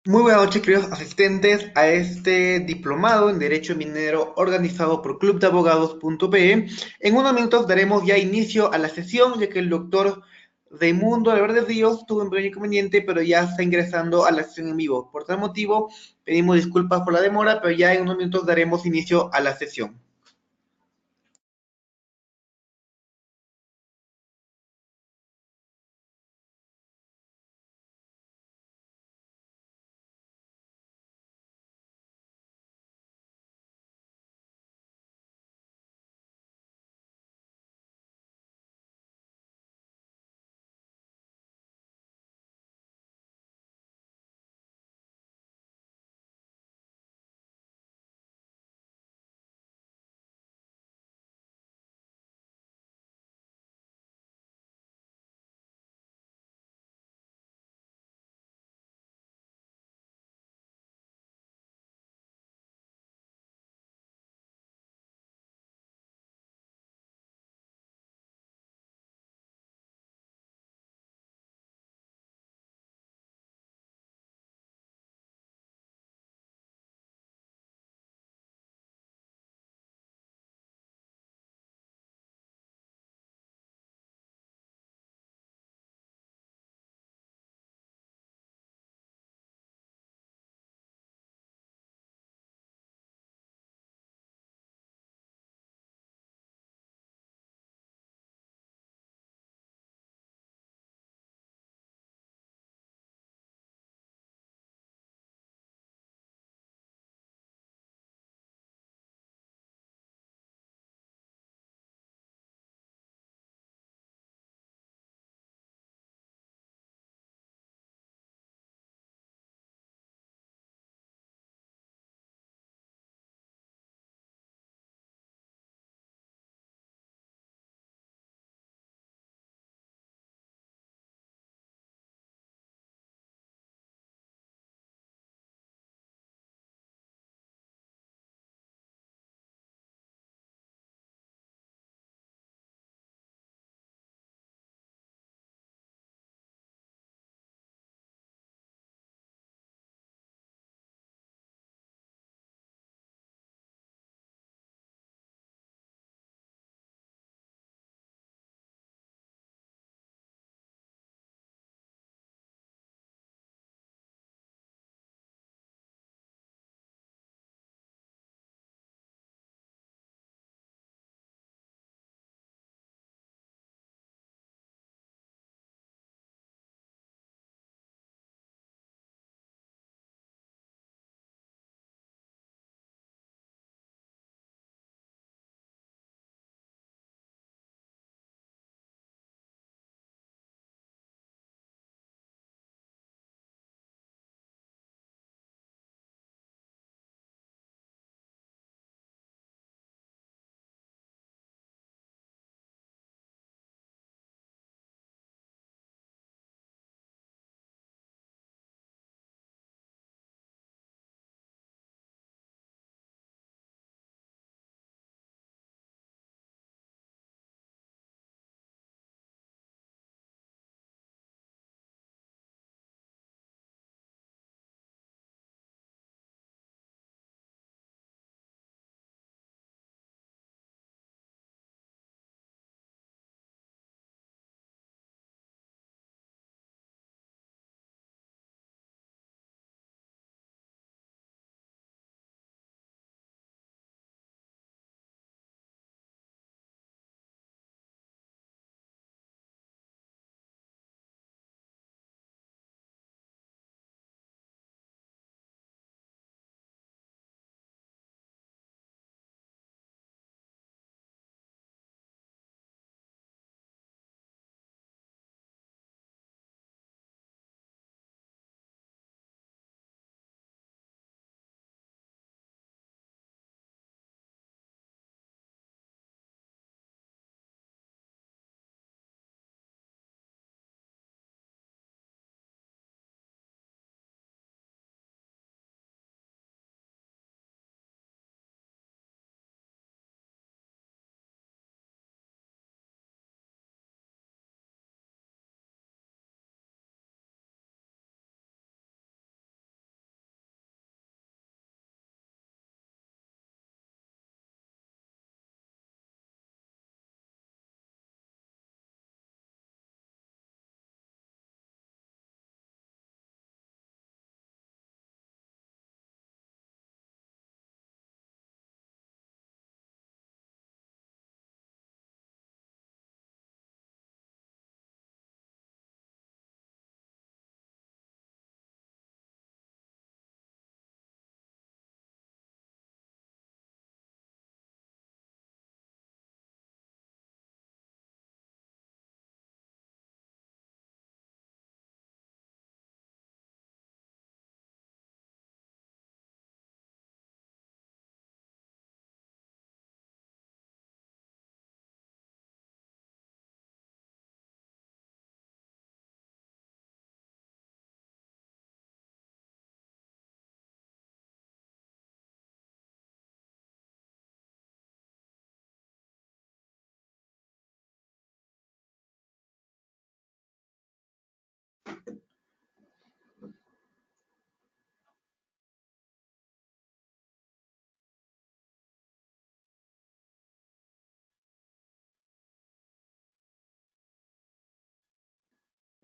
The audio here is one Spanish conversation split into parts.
Muy buenas noches, queridos asistentes, a este diplomado en Derecho Minero organizado por clubdeabogados.pe. En unos minutos daremos ya inicio a la sesión, ya que el doctor Raimundo Valverde Ríos tuvo un pequeño inconveniente, pero ya está ingresando a la sesión en vivo. Por tal motivo, pedimos disculpas por la demora, pero ya en unos minutos daremos inicio a la sesión.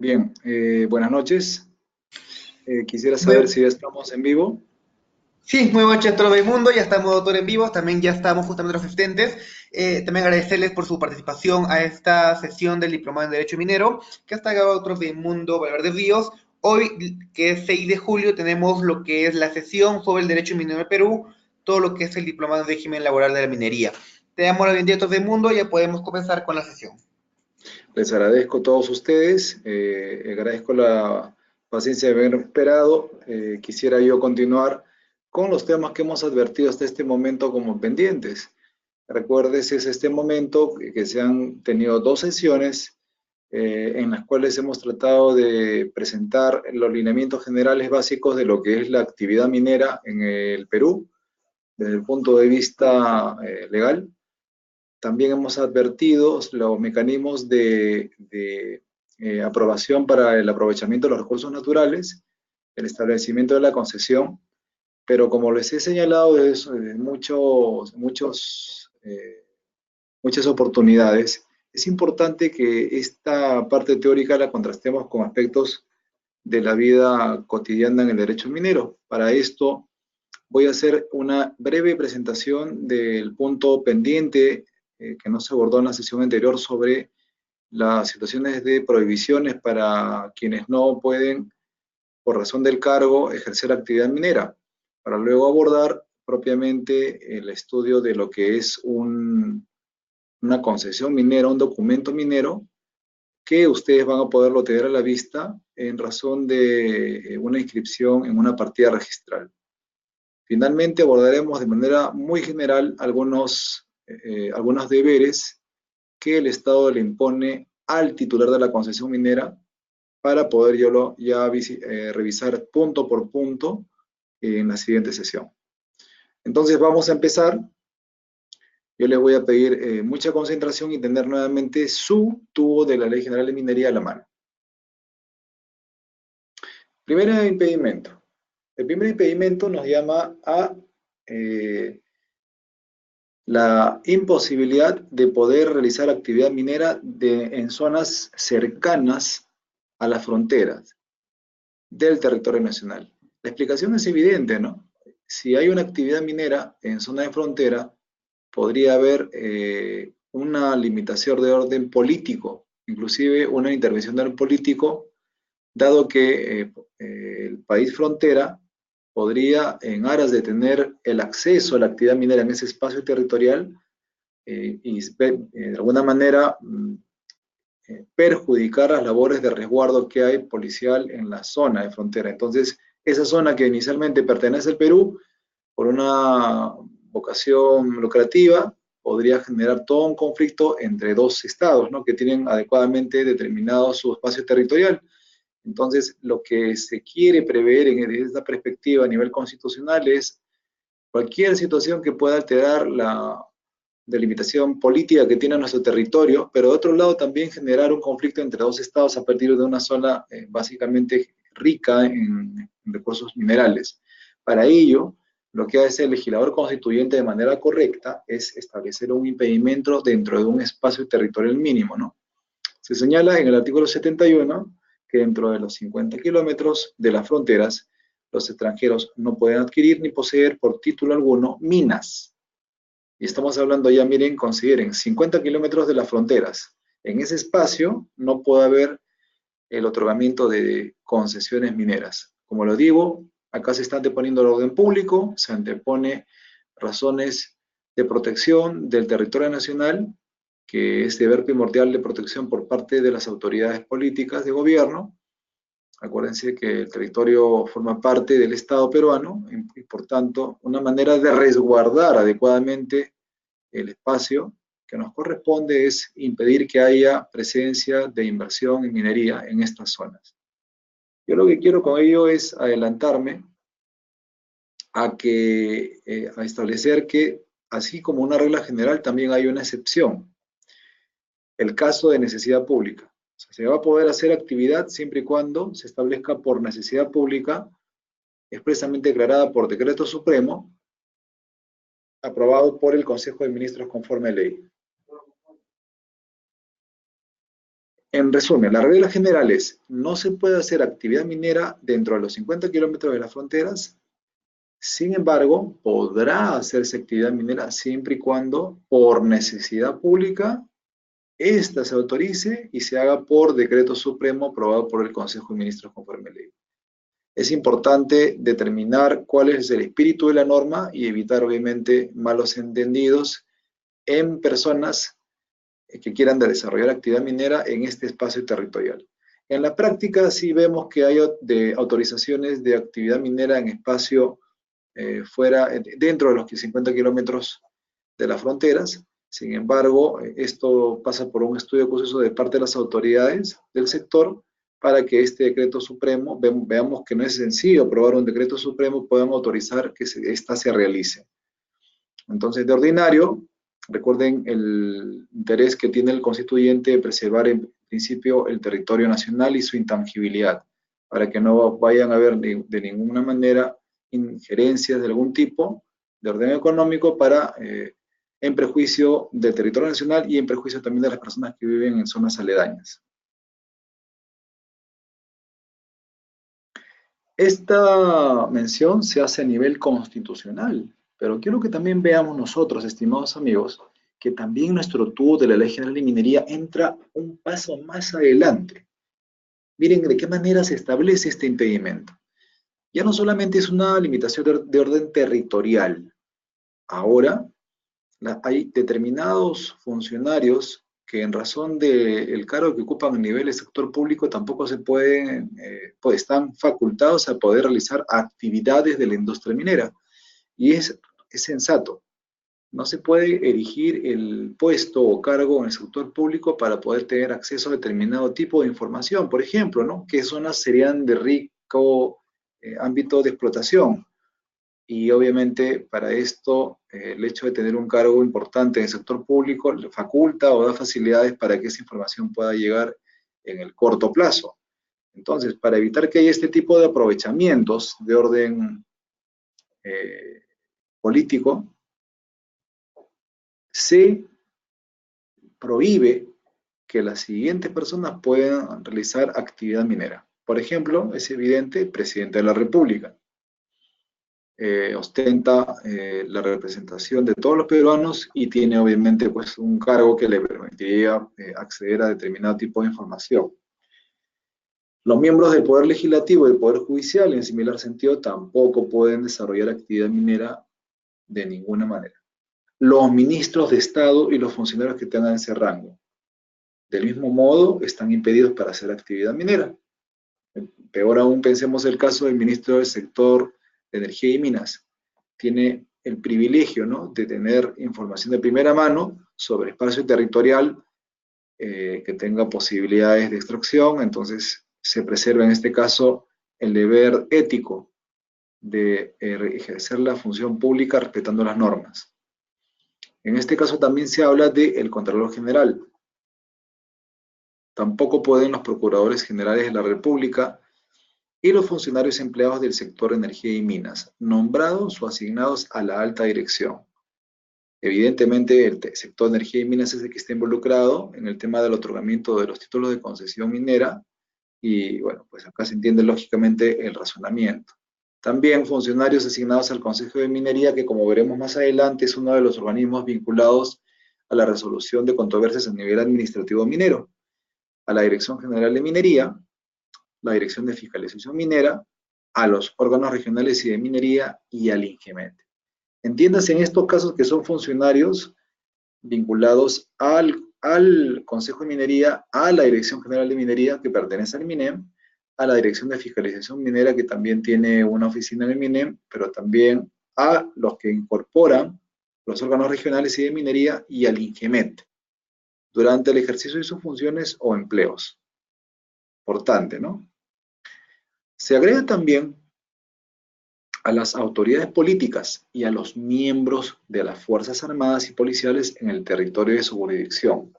Bien, buenas noches. Quisiera saber Muy- si ya estamos en vivo. sí, muy buenas noches a todo el mundo. Ya estamos, doctor, en vivo. También ya estamos justamente los asistentes. También agradecerles por su participación a esta sesión del Diplomado en Derecho Minero, que hasta acá otro de Mundo Valverde Ríos. Hoy, que es 6 de julio, tenemos lo que es la sesión sobre el derecho minero en Perú, todo lo que es el Diplomado en Régimen Laboral de la Minería. Te damos la bienvenida a todo el mundo y ya podemos comenzar con la sesión. Les agradezco a todos ustedes. Agradezco la paciencia de haber esperado. Quisiera yo continuar con los temas que hemos advertido hasta este momento como pendientes. Recuérdese, es este momento que se han tenido dos sesiones en las cuales hemos tratado de presentar los lineamientos generales básicos de lo que es la actividad minera en el Perú desde el punto de vista legal. También hemos advertido los mecanismos de aprobación para el aprovechamiento de los recursos naturales, el establecimiento de la concesión, pero como les he señalado desde muchas oportunidades, es importante que esta parte teórica la contrastemos con aspectos de la vida cotidiana en el derecho minero. Para esto voy a hacer una breve presentación del punto pendiente que no se abordó en la sesión anterior sobre las situaciones de prohibiciones para quienes no pueden, por razón del cargo, ejercer actividad minera, para luego abordar propiamente el estudio de lo que es una concesión minera, un documento minero, que ustedes van a poderlo tener a la vista en razón de una inscripción en una partida registral. Finalmente abordaremos de manera muy general algunos deberes que el Estado le impone al titular de la concesión minera para poder revisar punto por punto en la siguiente sesión. Entonces vamos a empezar. Yo les voy a pedir mucha concentración y tener nuevamente su tubo de la Ley General de Minería a la mano. Primer impedimento. El primer impedimento nos llama a eh, la imposibilidad de poder realizar actividad minera en zonas cercanas a las fronteras del territorio nacional. La explicación es evidente, ¿no? Si hay una actividad minera en zona de frontera, podría haber una limitación de orden político, inclusive una intervención de orden político, dado que el país frontera podría, en aras de tener el acceso a la actividad minera en ese espacio territorial, y de alguna manera perjudicar las labores de resguardo que hay policial en la zona de frontera. Entonces, esa zona que inicialmente pertenece al Perú, por una vocación lucrativa, podría generar todo un conflicto entre dos estados, ¿no?, que tienen adecuadamente determinado su espacio territorial. Entonces, lo que se quiere prever desde esta perspectiva a nivel constitucional es cualquier situación que pueda alterar la delimitación política que tiene nuestro territorio, pero de otro lado también generar un conflicto entre dos estados a partir de una zona básicamente rica en recursos minerales. Para ello, lo que hace el legislador constituyente de manera correcta es establecer un impedimento dentro de un espacio territorial mínimo, ¿no? Se señala en el artículo 71 que dentro de los 50 kilómetros de las fronteras, los extranjeros no pueden adquirir ni poseer por título alguno minas. Y estamos hablando ya, miren, consideren, 50 kilómetros de las fronteras. En ese espacio no puede haber el otorgamiento de concesiones mineras. Como lo digo, acá se está anteponiendo el orden público, se antepone razones de protección del territorio nacional, que es deber primordial de protección por parte de las autoridades políticas de gobierno. Acuérdense que el territorio forma parte del Estado peruano y por tanto una manera de resguardar adecuadamente el espacio que nos corresponde es impedir que haya presencia de inversión en minería en estas zonas. Yo lo que quiero con ello es adelantarme a establecer que así como una regla general también hay una excepción, el caso de necesidad pública. O sea, se va a poder hacer actividad siempre y cuando se establezca por necesidad pública expresamente declarada por decreto supremo aprobado por el Consejo de Ministros conforme a ley. En resumen, la regla general es, no se puede hacer actividad minera dentro de los 50 kilómetros de las fronteras. Sin embargo, podrá hacerse actividad minera siempre y cuando, por necesidad pública, ésta se autorice y se haga por decreto supremo aprobado por el Consejo de Ministros conforme ley. Es importante determinar cuál es el espíritu de la norma y evitar, obviamente, malos entendidos en personas que quieran desarrollar actividad minera en este espacio territorial. En la práctica sí vemos que hay autorizaciones de actividad minera en espacio dentro de los 50 kilómetros de las fronteras. Sin embargo, esto pasa por un estudio acuoso de parte de las autoridades del sector para que este decreto supremo, veamos que no es sencillo aprobar un decreto supremo, podamos autorizar que esta se realice. Entonces, de ordinario, recuerden el interés que tiene el constituyente de preservar en principio el territorio nacional y su intangibilidad, para que no vayan a haber de ninguna manera injerencias de algún tipo de orden económico en prejuicio del territorio nacional y en prejuicio también de las personas que viven en zonas aledañas. Esta mención se hace a nivel constitucional, pero quiero que también veamos nosotros, estimados amigos, que también nuestro tubo de la Ley General de Minería entra un paso más adelante. Miren de qué manera se establece este impedimento. Ya no solamente es una limitación de orden territorial. Ahora hay determinados funcionarios que en razón del cargo que ocupan a nivel del sector público tampoco pues están facultados a poder realizar actividades de la industria minera. Y es sensato. No se puede erigir el puesto o cargo en el sector público para poder tener acceso a determinado tipo de información. Por ejemplo, ¿no? ¿Qué zonas serían de rico ámbito de explotación? Y obviamente para esto el hecho de tener un cargo importante en el sector público le faculta o da facilidades para que esa información pueda llegar en el corto plazo. Entonces, para evitar que haya este tipo de aprovechamientos de orden político, se prohíbe que las siguientes personas puedan realizar actividad minera. Por ejemplo, es evidente, el presidente de la República ostenta la representación de todos los peruanos y tiene obviamente pues un cargo que le permitiría acceder a determinado tipo de información. Los miembros del Poder Legislativo y del Poder Judicial, en similar sentido, tampoco pueden desarrollar actividad minera de ninguna manera. Los ministros de Estado y los funcionarios que tengan ese rango, del mismo modo, están impedidos para hacer actividad minera. Peor aún, pensemos el caso del ministro del sector de Energía y Minas. Tiene el privilegio, ¿no?, de tener información de primera mano sobre espacio territorial que tenga posibilidades de extracción, entonces se preserva en este caso el deber ético de ejercer la función pública respetando las normas. En este caso también se habla del Contralor General. Tampoco pueden los procuradores generales de la República y los funcionarios empleados del sector energía y minas, nombrados o asignados a la alta dirección. Evidentemente, el sector de energía y minas es el que está involucrado en el tema del otorgamiento de los títulos de concesión minera y, bueno, pues acá se entiende lógicamente el razonamiento. También funcionarios asignados al Consejo de Minería, que como veremos más adelante es uno de los organismos vinculados a la resolución de controversias a nivel administrativo minero, a la Dirección General de Minería, la Dirección de Fiscalización Minera, a los órganos regionales y de minería y al INGEMET. Entiéndase en estos casos que son funcionarios vinculados al Consejo de Minería, a la Dirección General de Minería que pertenece al MINEM, a la Dirección de Fiscalización Minera que también tiene una oficina en el MINEM, pero también a los que incorporan los órganos regionales y de minería y al INGEMET durante el ejercicio de sus funciones o empleos. Importante, ¿no? Se agrega también a las autoridades políticas y a los miembros de las Fuerzas Armadas y Policiales en el territorio de su jurisdicción.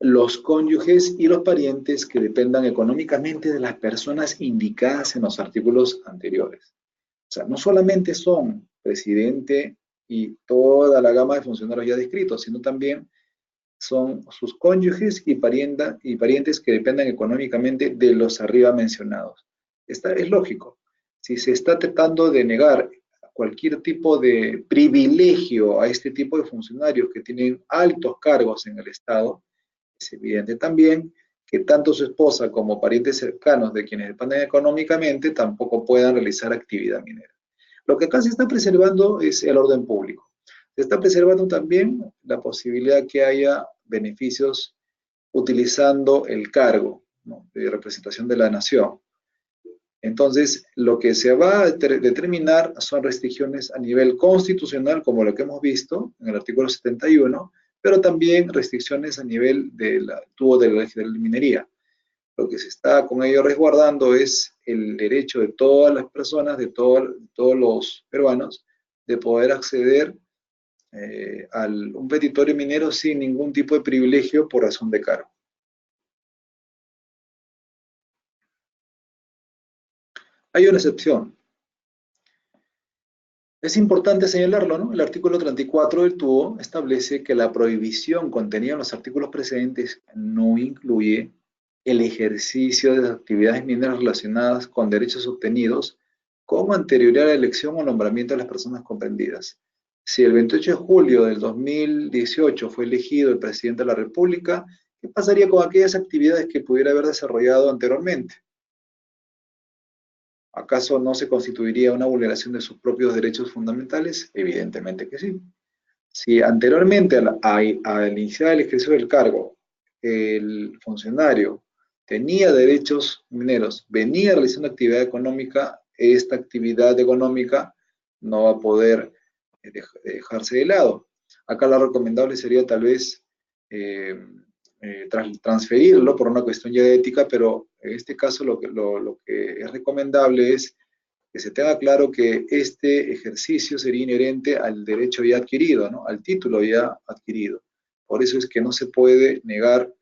Los cónyuges y los parientes que dependan económicamente de las personas indicadas en los artículos anteriores. O sea, no solamente son presidente y toda la gama de funcionarios ya descritos, sino también son sus cónyuges y parientes que dependan económicamente de los arriba mencionados. Es lógico. Si se está tratando de negar cualquier tipo de privilegio a este tipo de funcionarios que tienen altos cargos en el Estado, es evidente también que tanto su esposa como parientes cercanos de quienes dependen económicamente tampoco puedan realizar actividad minera. Lo que acá se está preservando es el orden público. Se está preservando también la posibilidad que haya beneficios utilizando el cargo, ¿no?, de representación de la nación. Entonces, lo que se va a determinar son restricciones a nivel constitucional, como lo que hemos visto en el artículo 71, pero también restricciones a nivel del tubo de la minería. Lo que se está con ello resguardando es el derecho de todas las personas, de todos los peruanos, de poder acceder a un petitorio minero sin ningún tipo de privilegio por razón de cargo. Hay una excepción. Es importante señalarlo, ¿no? El artículo 34 del TUO establece que la prohibición contenida en los artículos precedentes no incluye el ejercicio de actividades mineras relacionadas con derechos obtenidos con anterioridad a la elección o nombramiento de las personas comprendidas. Si el 28 de julio del 2018 fue elegido el presidente de la República, ¿qué pasaría con aquellas actividades que pudiera haber desarrollado anteriormente? ¿Acaso no se constituiría una vulneración de sus propios derechos fundamentales? Evidentemente que sí. Si anteriormente al iniciar el ejercicio del cargo, el funcionario tenía derechos mineros, venía realizando actividad económica, esta actividad económica no va a poder dejarse de lado. Acá lo recomendable sería tal vez eh, transferirlo por una cuestión ya de ética, pero en este caso lo que es recomendable es que se tenga claro que este ejercicio sería inherente al derecho ya adquirido, ¿no?, al título ya adquirido. Por eso es que no se puede negar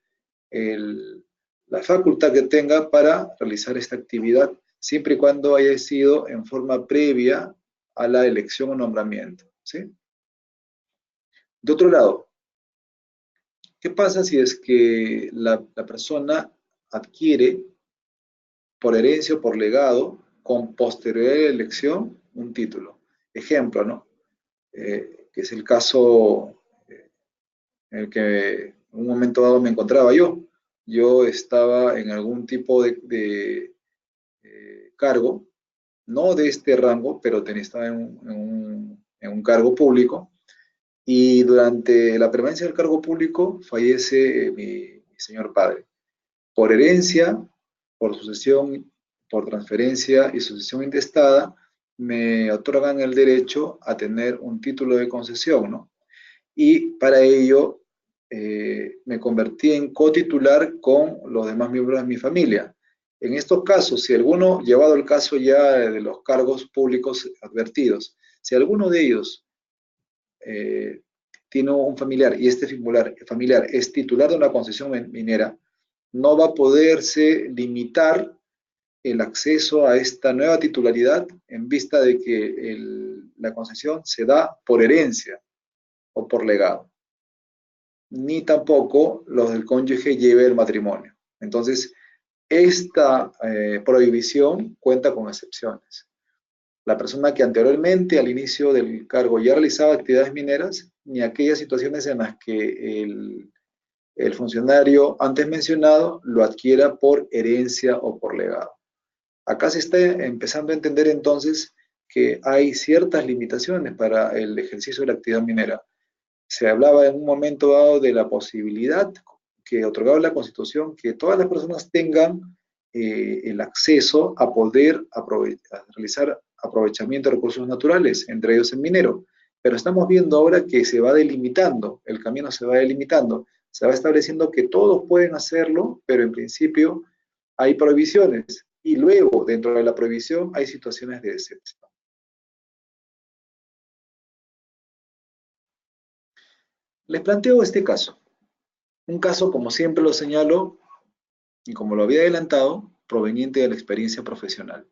la facultad que tenga para realizar esta actividad, siempre y cuando haya sido en forma previa a la elección o nombramiento, ¿sí? De otro lado, ¿qué pasa si es que la persona adquiere por herencia o por legado con posterioridad a la elección un título? Ejemplo, ¿no? Que es el caso en el que en un momento dado me encontraba yo. Yo estaba en algún tipo de cargo, no de este rango, pero estaba en un cargo público, y durante la permanencia del cargo público fallece mi señor padre. Por herencia, por sucesión, por transferencia y sucesión intestada, me otorgan el derecho a tener un título de concesión, ¿no? Y para ello me convertí en cotitular con los demás miembros de mi familia. En estos casos, si alguno, llevado el caso ya de los cargos públicos advertidos, si alguno de ellos tiene un familiar y este familiar es titular de una concesión minera, no va a poderse limitar el acceso a esta nueva titularidad en vista de que la concesión se da por herencia o por legado, ni tampoco los del cónyuge lleve el matrimonio. Entonces, esta prohibición cuenta con excepciones. La persona que anteriormente al inicio del cargo ya realizaba actividades mineras, ni aquellas situaciones en las que el funcionario antes mencionado lo adquiera por herencia o por legado. Acá se está empezando a entender entonces que hay ciertas limitaciones para el ejercicio de la actividad minera. Se hablaba en un momento dado de la posibilidad que otorgaba la Constitución que todas las personas tengan el acceso a poder realizar aprovechamiento de recursos naturales, entre ellos el minero. Pero estamos viendo ahora que se va delimitando, el camino se va delimitando, se va estableciendo que todos pueden hacerlo, pero en principio hay prohibiciones y luego dentro de la prohibición hay situaciones de excepción. Les planteo este caso. Un caso, como siempre lo señalo, y como lo había adelantado, proveniente de la experiencia profesional.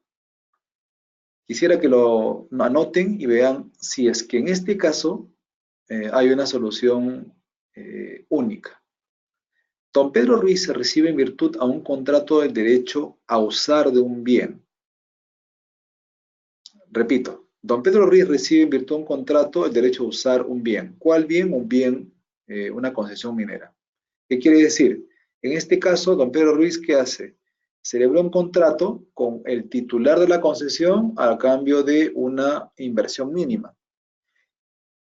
Quisiera que lo anoten y vean si es que en este caso hay una solución única. Don Pedro Ruiz se recibe en virtud a un contrato del derecho a usar de un bien. Repito, don Pedro Ruiz recibe en virtud de un contrato el derecho a usar un bien. ¿Cuál bien? Un bien, una concesión minera. ¿Qué quiere decir? En este caso, don Pedro Ruiz, ¿qué hace? Celebró un contrato con el titular de la concesión a cambio de una inversión mínima.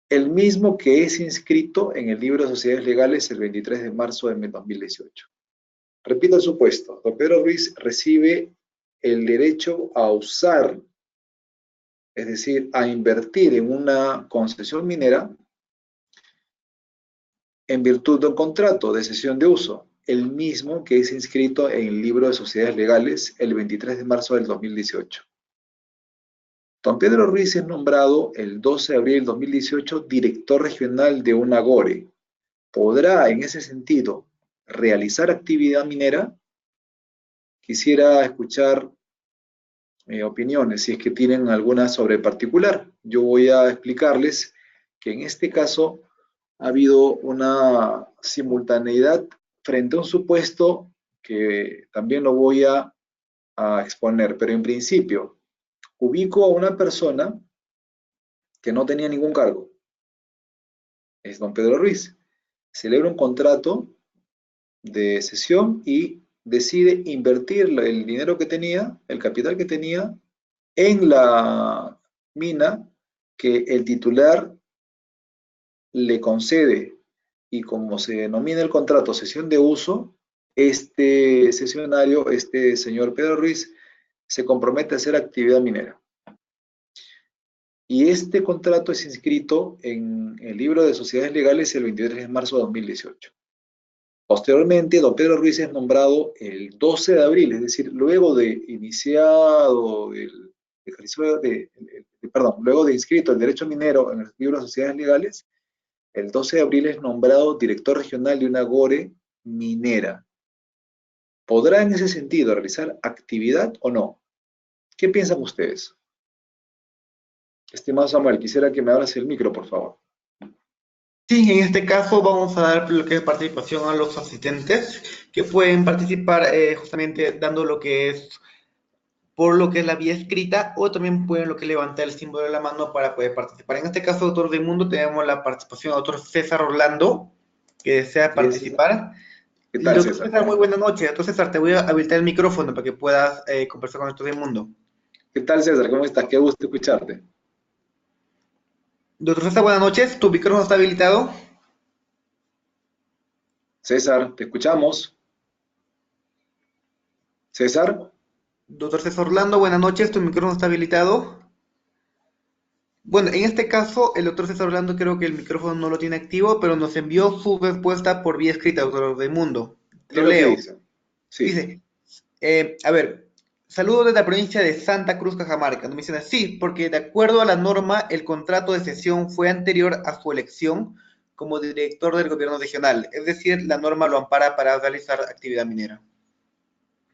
El mismo que es inscrito en el libro de sociedades legales el 23 de marzo de 2018. Repito el supuesto. Don Pedro Ruiz recibe el derecho a usar, es decir, a invertir en una concesión minera en virtud de un contrato de cesión de uso, el mismo que es inscrito en el libro de sociedades legales el 23 de marzo del 2018. Don Pedro Ruiz es nombrado el 12 de abril del 2018 director regional de UNAGORE. ¿Podrá, en ese sentido, realizar actividad minera? Quisiera escuchar opiniones, si es que tienen alguna sobre particular. Yo voy a explicarles que en este caso ha habido una simultaneidad frente a un supuesto que también lo voy a exponer, pero en principio ubico a una persona que no tenía ningún cargo, es don Pedro Ruiz, celebra un contrato de cesión y decide invertir el dinero que tenía, el capital que tenía, en la mina que el titular le concede, y como se denomina el contrato cesión de uso, este cesionario, este señor Pedro Ruiz, se compromete a hacer actividad minera. Y este contrato es inscrito en el libro de sociedades legales el 23 de marzo de 2018. Posteriormente, don Pedro Ruiz es nombrado el 12 de abril, es decir, luego de iniciado el ejercicio luego de inscrito el derecho minero en el libro de sociedades legales, el 12 de abril es nombrado director regional de una GORE minera. ¿Podrá en ese sentido realizar actividad o no? ¿Qué piensan ustedes? Estimado Samuel, quisiera que me abras el micro, por favor. Sí, en este caso vamos a dar lo que es participación a los asistentes que pueden participar justamente dando lo que es por lo que es la vía escrita o también pueden lo que levantar el símbolo de la mano para poder participar. En este caso, doctor Raimundo, tenemos la participación del doctor César Orlando que desea Sí, César. participar. ¿Qué tal, Doctor César? César, ¿Cómo muy estás? buenas noches. Doctor César, te voy a habilitar el micrófono para que puedas conversar con el doctor Raimundo. ¿Qué tal, César? ¿Cómo estás? Qué gusto escucharte. Doctor César, buenas noches. ¿Tu micrófono está habilitado? César, te escuchamos. César, Doctor César Orlando, buenas noches. ¿Tu micrófono está habilitado? Bueno, en este caso, el doctor César Orlando creo que el micrófono no lo tiene activo, pero nos envió su respuesta por vía escrita, doctor Raimundo. ¿qué Lo es lo que leo. dice? Sí, Dice, a ver, saludos desde la provincia de Santa Cruz, Cajamarca. Nos menciona, sí, porque de acuerdo a la norma, el contrato de cesión fue anterior a su elección como director del gobierno regional. Es decir, la norma lo ampara para realizar actividad minera.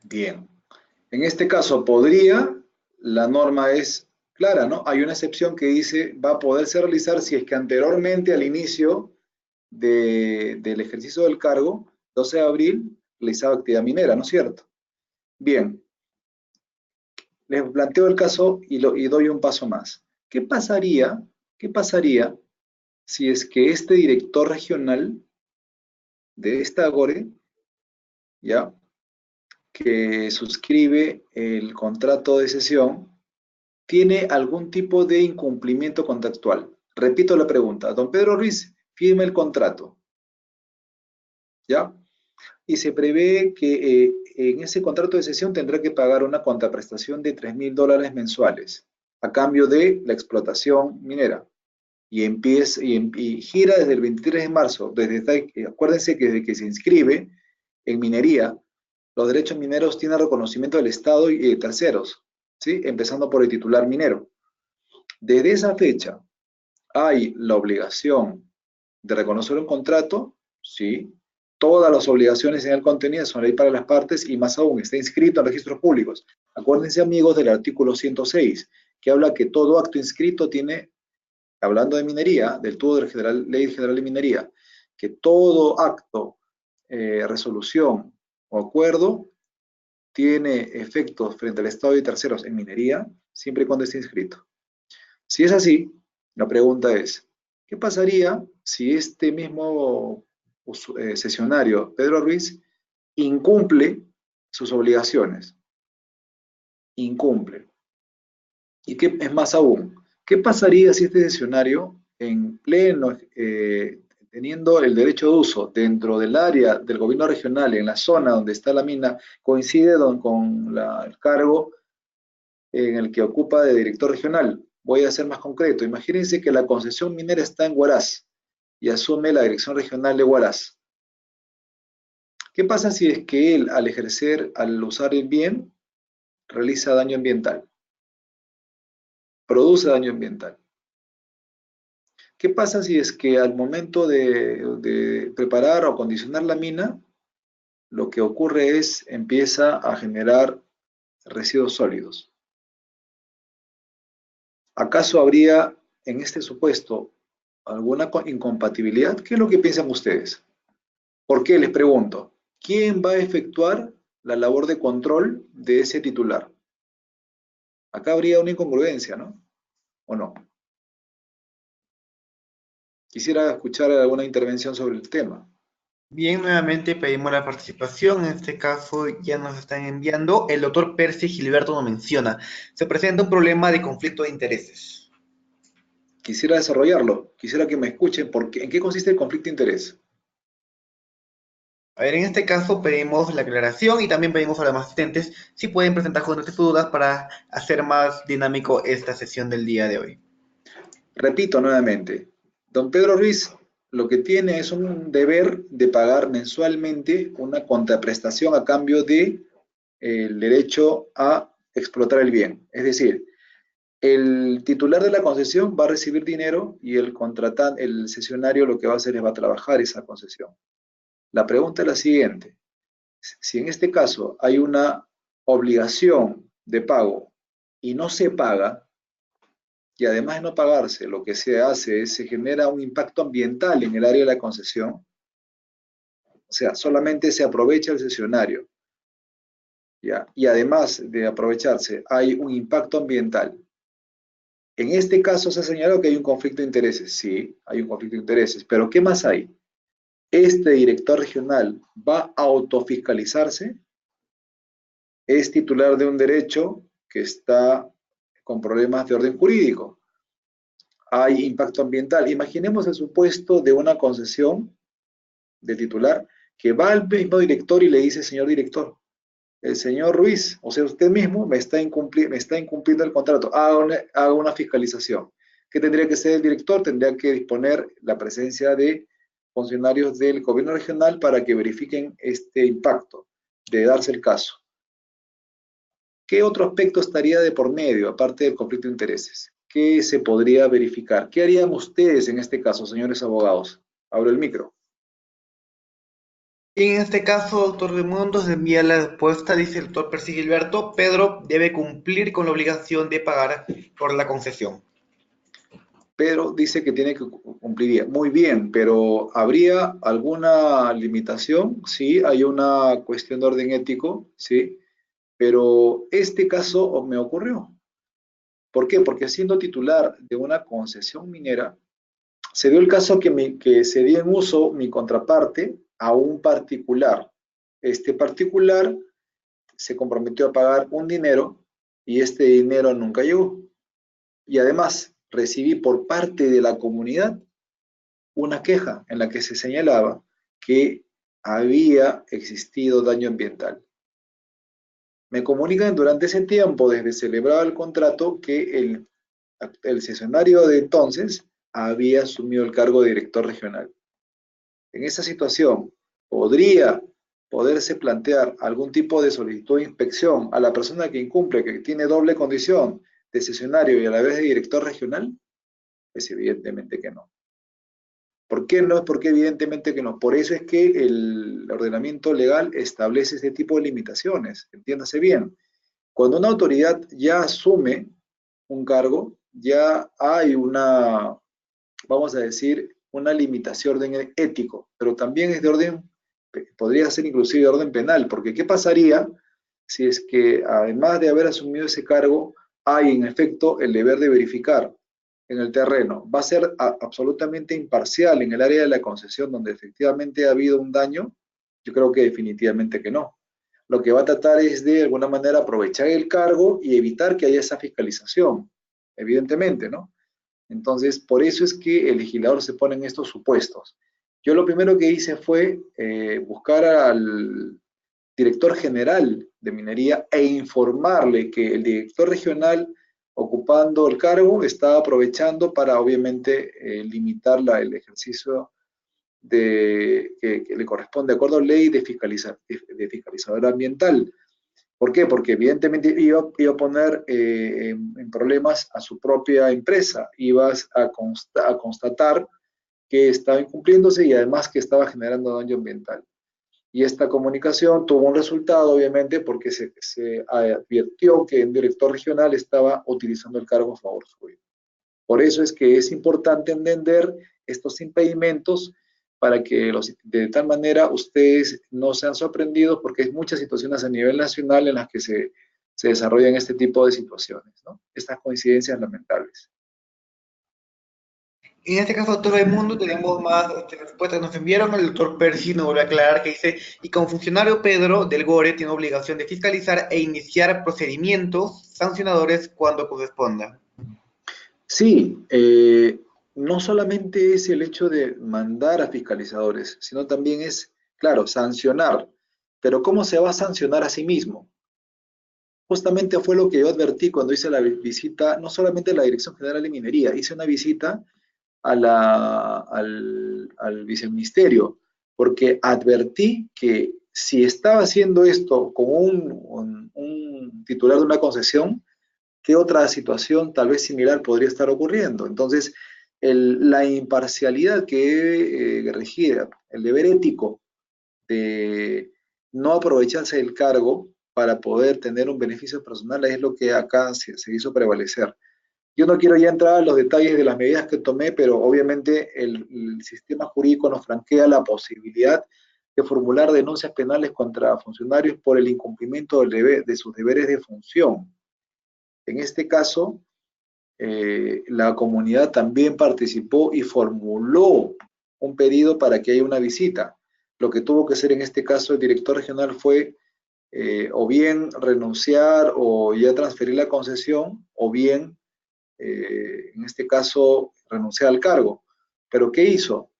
bien. En este caso, podría, la norma es clara, ¿no? Hay una excepción que dice va a poderse realizar si es que anteriormente al inicio del ejercicio del cargo, 12 de abril, realizaba actividad minera, ¿no es cierto? Bien, les planteo el caso y doy un paso más. ¿Qué pasaría si es que este director regional de esta Agore, ya, que suscribe el contrato de cesión, tiene algún tipo de incumplimiento contractual? Repito la pregunta. Don Pedro Ruiz firma el contrato, ¿ya? Y se prevé que en ese contrato de cesión tendrá que pagar una contraprestación de $3.000 mensuales a cambio de la explotación minera. Y empieza y gira desde el 23 de marzo. Acuérdense que desde que se inscribe en minería, los derechos mineros tienen reconocimiento del Estado y de terceros, ¿sí? Empezando por el titular minero. Desde esa fecha hay la obligación de reconocer un contrato, ¿sí? Todas las obligaciones en el contenido son ley para las partes y más aún está inscrito en registros públicos. Acuérdense, amigos, del artículo 106, que habla que todo acto inscrito tiene, hablando de minería, del todo de la Ley General de Minería, que todo acto, resolución o acuerdo tiene efectos frente al Estado y terceros en minería, siempre y cuando esté inscrito. Si es así, la pregunta es, ¿qué pasaría si este mismo sesionario, Pedro Ruiz, incumple sus obligaciones? Incumple. ¿Y qué es más aún? ¿Qué pasaría si este sesionario, en pleno, teniendo el derecho de uso dentro del área del gobierno regional, en la zona donde está la mina, coincide con el cargo en el que ocupa de director regional? Voy a ser más concreto. Imagínense que la concesión minera está en Huaraz y asume la dirección regional de Huaraz. ¿Qué pasa si es que él, al ejercer, al usar el bien, realiza daño ambiental? Produce daño ambiental. ¿Qué pasa si es que al momento de preparar o acondicionar la mina, lo que ocurre es empieza a generar residuos sólidos? ¿Acaso habría en este supuesto alguna incompatibilidad? ¿Qué es lo que piensan ustedes? ¿Por qué? Les pregunto. ¿Quién va a efectuar la labor de control de ese titular? Acá habría una incongruencia, ¿no? ¿O no? Quisiera escuchar alguna intervención sobre el tema. Bien, nuevamente pedimos la participación. En este caso ya nos están enviando. El doctor Percy Gilberto nos menciona. Se presenta un problema de conflicto de intereses. Quisiera desarrollarlo. Quisiera que me escuchen ¿en qué consiste el conflicto de interés? A ver, en este caso pedimos la aclaración y también pedimos a los asistentes si pueden presentar sus dudas para hacer más dinámico esta sesión del día de hoy. Repito nuevamente, don Pedro Ruiz lo que tiene es un deber de pagar mensualmente una contraprestación a cambio de el derecho a explotar el bien. Es decir, el titular de la concesión va a recibir dinero y el contratante, el cesionario, lo que va a hacer es va a trabajar esa concesión. La pregunta es la siguiente: si en este caso hay una obligación de pago y no se paga, y además de no pagarse, lo que se hace es se genera un impacto ambiental en el área de la concesión, o sea, solamente se aprovecha el cesionario, ¿ya? Y además de aprovecharse, hay un impacto ambiental. En este caso se ha señalado que hay un conflicto de intereses. Sí, hay un conflicto de intereses, pero ¿qué más hay? Este director regional va a autofiscalizarse, es titular de un derecho que está con problemas de orden jurídico. Hay impacto ambiental. Imaginemos el supuesto de una concesión de titular que va al mismo director y le dice: señor director, el señor Ruiz, o sea, usted mismo me está incumpliendo el contrato, haga una fiscalización. ¿Qué tendría que ser el director? Tendría que disponer la presencia de funcionarios del gobierno regional para que verifiquen este impacto, de darse el caso. ¿Qué otro aspecto estaría de por medio, aparte del conflicto de intereses? ¿Qué se podría verificar? ¿Qué harían ustedes en este caso, señores abogados? Abro el micro. Y en este caso, doctor Raimundo, se envía la respuesta, dice el doctor Percy Gilberto: Pedro debe cumplir con la obligación de pagar por la concesión. Pero dice que tiene que cumplir. Muy bien, pero ¿habría alguna limitación? Sí, hay una cuestión de orden ético, sí, pero este caso me ocurrió. ¿Por qué? Porque siendo titular de una concesión minera, se dio el caso que se dio en uso mi contraparte a un particular. Este particular se comprometió a pagar un dinero y este dinero nunca llegó. Y además recibí por parte de la comunidad una queja en la que se señalaba que había existido daño ambiental. Me comunican durante ese tiempo, desde celebrado el contrato, que el cesionario de entonces había asumido el cargo de director regional. En esa situación, ¿podría poderse plantear algún tipo de solicitud de inspección a la persona que incumple, que tiene doble condición de cesionario y a la vez de director regional? Pues evidentemente que no. ¿Por qué no? Porque evidentemente que no. Por eso es que el ordenamiento legal establece este tipo de limitaciones. Entiéndase bien. Cuando una autoridad ya asume un cargo, ya hay una, vamos a decir, una limitación de orden ético, pero también es de orden, podría ser inclusive de orden penal, porque ¿qué pasaría si es que además de haber asumido ese cargo, hay en efecto el deber de verificar en el terreno? ¿Va a ser absolutamente imparcial en el área de la concesión donde efectivamente ha habido un daño? Yo creo que definitivamente que no. Lo que va a tratar es de alguna manera aprovechar el cargo y evitar que haya esa fiscalización, evidentemente, ¿no? Entonces, por eso es que el legislador se pone en estos supuestos. Yo lo primero que hice fue buscar al director general de minería e informarle que el director regional ocupando el cargo estaba aprovechando para obviamente limitar el ejercicio que le corresponde de acuerdo a ley de fiscalizador ambiental. ¿Por qué? Porque evidentemente iba a poner en problemas a su propia empresa, ibas a constatar que estaba incumpliéndose y además que estaba generando daño ambiental. Y esta comunicación tuvo un resultado, obviamente, porque se advirtió que el director regional estaba utilizando el cargo a favor suyo. Por eso es que es importante entender estos impedimentos para que de tal manera ustedes no sean sorprendidos, porque hay muchas situaciones a nivel nacional en las que se desarrollan este tipo de situaciones, ¿no? Estas coincidencias lamentables. En este caso, todo el mundo tenemos más respuestas. Nos enviaron el doctor Percy, nos vuelve a aclarar que dice, y como funcionario Pedro del Gore tiene obligación de fiscalizar e iniciar procedimientos sancionadores cuando corresponda. Sí, no solamente es el hecho de mandar a fiscalizadores, sino también es, claro, sancionar. Pero ¿cómo se va a sancionar a sí mismo? Justamente fue lo que yo advertí cuando hice la visita, no solamente a la Dirección General de Minería, hice una visita al viceministerio, porque advertí que si estaba haciendo esto con un titular de una concesión, ¿qué otra situación tal vez similar podría estar ocurriendo? Entonces, la imparcialidad que debe regir, el deber ético de no aprovecharse del cargo para poder tener un beneficio personal es lo que acá se hizo prevalecer. Yo no quiero ya entrar a los detalles de las medidas que tomé, pero obviamente el sistema jurídico nos franquea la posibilidad de formular denuncias penales contra funcionarios por el incumplimiento de sus deberes de función. En este caso, la comunidad también participó y formuló un pedido para que haya una visita. Lo que tuvo que hacer en este caso el director regional fue o bien renunciar o ya transferir la concesión, o bien, en este caso, renunciar al cargo. ¿Pero qué hizo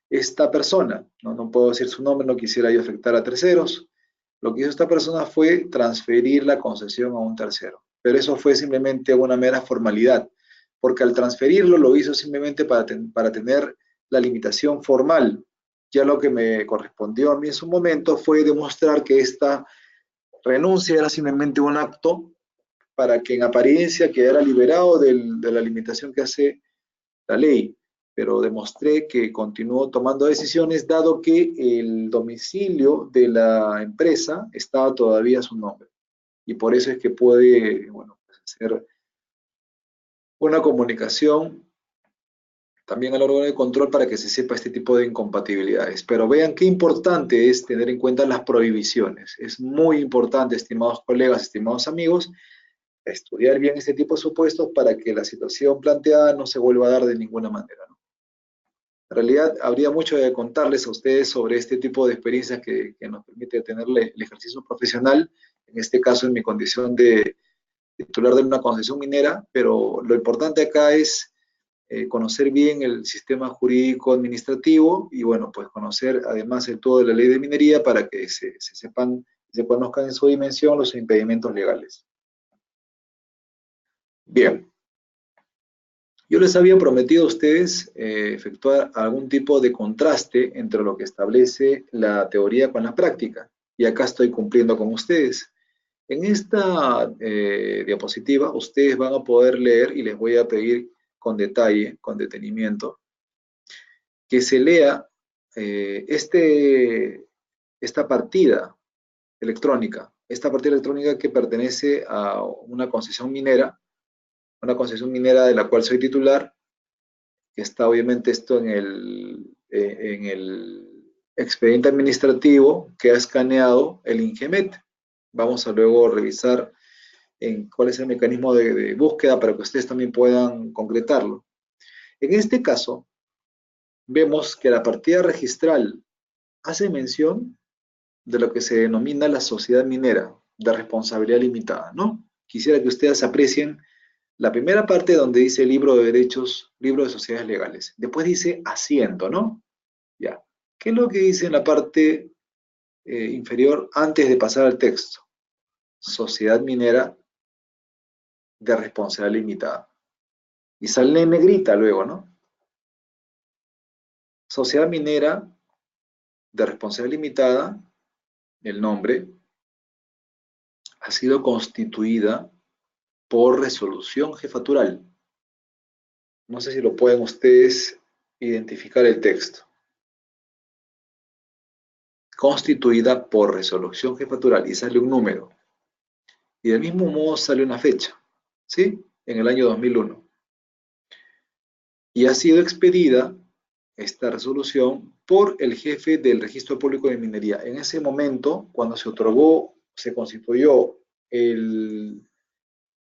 esta persona? No puedo decir su nombre, no quisiera yo afectar a terceros. Lo que hizo esta persona fue transferir la concesión a un tercero, pero eso fue simplemente una mera formalidad, porque al transferirlo lo hizo simplemente para tener la limitación formal. Ya lo que me correspondió a mí en su momento fue demostrar que esta renuncia era simplemente un acto para que en apariencia quedara liberado de la limitación que hace la ley, pero demostré que continuó tomando decisiones dado que el domicilio de la empresa estaba todavía a su nombre. Y por eso es que puede, bueno, pues, hacer una comunicación también al órgano de control para que se sepa este tipo de incompatibilidades. Pero vean qué importante es tener en cuenta las prohibiciones. Es muy importante, estimados colegas, estimados amigos, estudiar bien este tipo de supuestos para que la situación planteada no se vuelva a dar de ninguna manera, ¿no? En realidad, habría mucho de contarles a ustedes sobre este tipo de experiencias que nos permite tener el ejercicio profesional, en este caso en mi condición de titular de una concesión minera, pero lo importante acá es conocer bien el sistema jurídico administrativo y, bueno, pues conocer además el todo de la ley de minería para que se conozcan en su dimensión los impedimentos legales. Bien. Yo les había prometido a ustedes efectuar algún tipo de contraste entre lo que establece la teoría con la práctica, y acá estoy cumpliendo con ustedes. En esta diapositiva ustedes van a poder leer, y les voy a pedir con detalle, con detenimiento, que se lea esta partida electrónica que pertenece a una concesión minera de la cual soy titular, que está obviamente esto en el expediente administrativo que ha escaneado el INGEMET. Vamos a luego revisar cuál es el mecanismo de búsqueda para que ustedes también puedan concretarlo. En este caso, vemos que la partida registral hace mención de lo que se denomina la sociedad minera de responsabilidad limitada, ¿no? Quisiera que ustedes aprecien la primera parte donde dice libro de derechos, libro de sociedades legales. Después dice asiento, ¿no? Ya. ¿Qué es lo que dice en la parte inferior antes de pasar al texto? Sociedad minera de responsabilidad limitada. Y sale en negrita luego, ¿no? Sociedad minera de responsabilidad limitada, el nombre, ha sido constituida por resolución jefatural. No sé si lo pueden ustedes identificar el texto. Constituida por resolución jefatural y sale un número. Y del mismo modo sale una fecha, ¿sí? En el año 2001. Y ha sido expedida esta resolución por el jefe del Registro Público de Minería. En ese momento, cuando se otorgó, se constituyó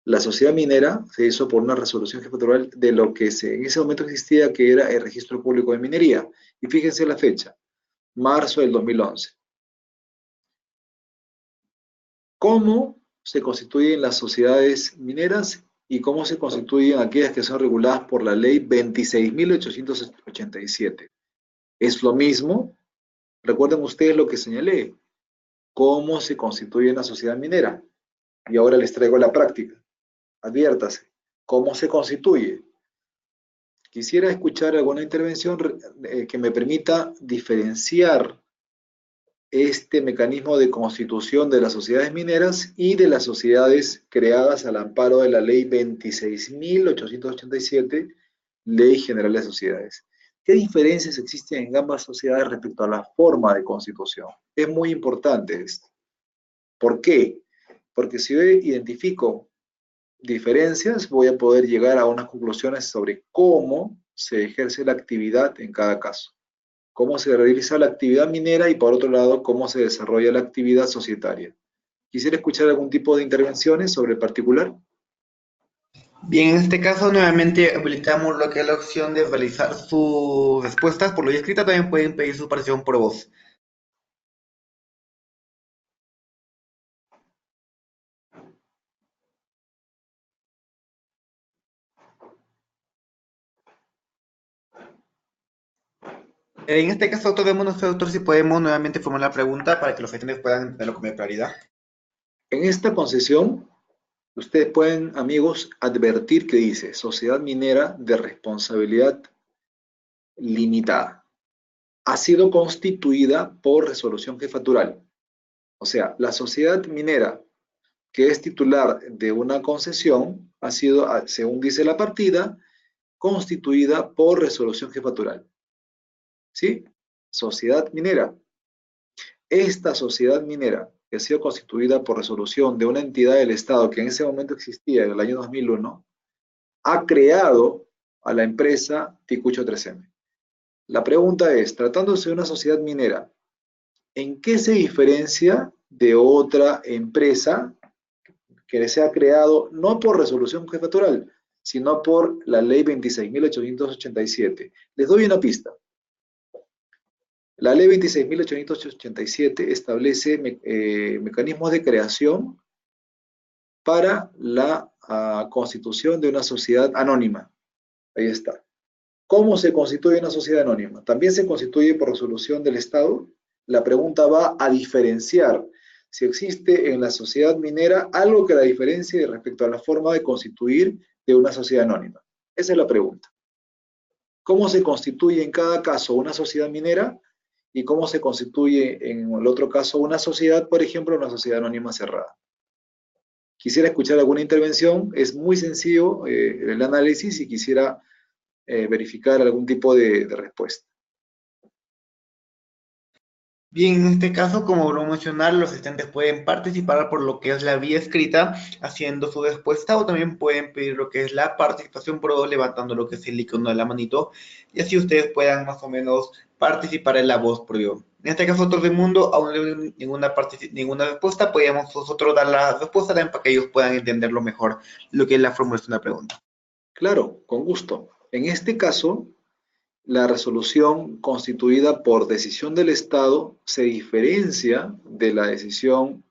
la sociedad minera, se hizo por una resolución jefatural de lo que en ese momento existía, que era el Registro Público de Minería. Y fíjense la fecha, marzo del 2011. ¿Cómo se constituyen las sociedades mineras y cómo se constituyen aquellas que son reguladas por la ley 26.887? Es lo mismo, recuerden ustedes lo que señalé, cómo se constituye una sociedad minera. Y ahora les traigo la práctica. Adviértase, ¿cómo se constituye? Quisiera escuchar alguna intervención que me permita diferenciar este mecanismo de constitución de las sociedades mineras y de las sociedades creadas al amparo de la ley 26.887, Ley General de Sociedades. ¿Qué diferencias existen en ambas sociedades respecto a la forma de constitución? Es muy importante esto. ¿Por qué? Porque si yo identifico diferencias, voy a poder llegar a unas conclusiones sobre cómo se ejerce la actividad en cada caso. Cómo se realiza la actividad minera y por otro lado, cómo se desarrolla la actividad societaria. Quisiera escuchar algún tipo de intervenciones sobre el particular. Bien, en este caso nuevamente habilitamos lo que es la opción de realizar sus respuestas por lo escrita, también pueden pedir su participación por voz. En este caso, todos nuestro doctor, si podemos nuevamente formular la pregunta para que los asistentes puedan entenderlo con mayor claridad. En esta concesión, ustedes pueden, amigos, advertir que dice Sociedad Minera de Responsabilidad Limitada. Ha sido constituida por resolución jefatural. O sea, la sociedad minera que es titular de una concesión ha sido, según dice la partida, constituida por resolución jefatural. ¿Sí? Sociedad minera. Esta sociedad minera, que ha sido constituida por resolución de una entidad del Estado que en ese momento existía en el año 2001, ha creado a la empresa Ticucho 3M. La pregunta es, tratándose de una sociedad minera, ¿en qué se diferencia de otra empresa que se ha creado no por resolución jefatural, sino por la ley 26.887? Les doy una pista. La ley 26.887 establece mecanismos de creación para la constitución de una sociedad anónima. Ahí está. ¿Cómo se constituye una sociedad anónima? ¿También se constituye por resolución del Estado? La pregunta va a diferenciar si existe en la sociedad minera algo que la diferencie respecto a la forma de constituir de una sociedad anónima. Esa es la pregunta. ¿Cómo se constituye en cada caso una sociedad minera? Y cómo se constituye en el otro caso una sociedad, por ejemplo, una sociedad anónima cerrada. Quisiera escuchar alguna intervención, es muy sencillo el análisis y quisiera verificar algún tipo de respuesta. Bien, en este caso, como lo mencionar, los asistentes pueden participar por lo que es la vía escrita, haciendo su respuesta, o también pueden pedir lo que es la participación por voz, levantando lo que es el icono de la manito, y así ustedes puedan más o menos participar en la voz por vivo. En este caso, otros del mundo, aún no hay ninguna respuesta, podríamos nosotros dar la respuesta también para que ellos puedan entenderlo mejor, lo que es la formulación de la pregunta. Claro, con gusto. En este caso, la resolución constituida por decisión del Estado se diferencia de la decisión,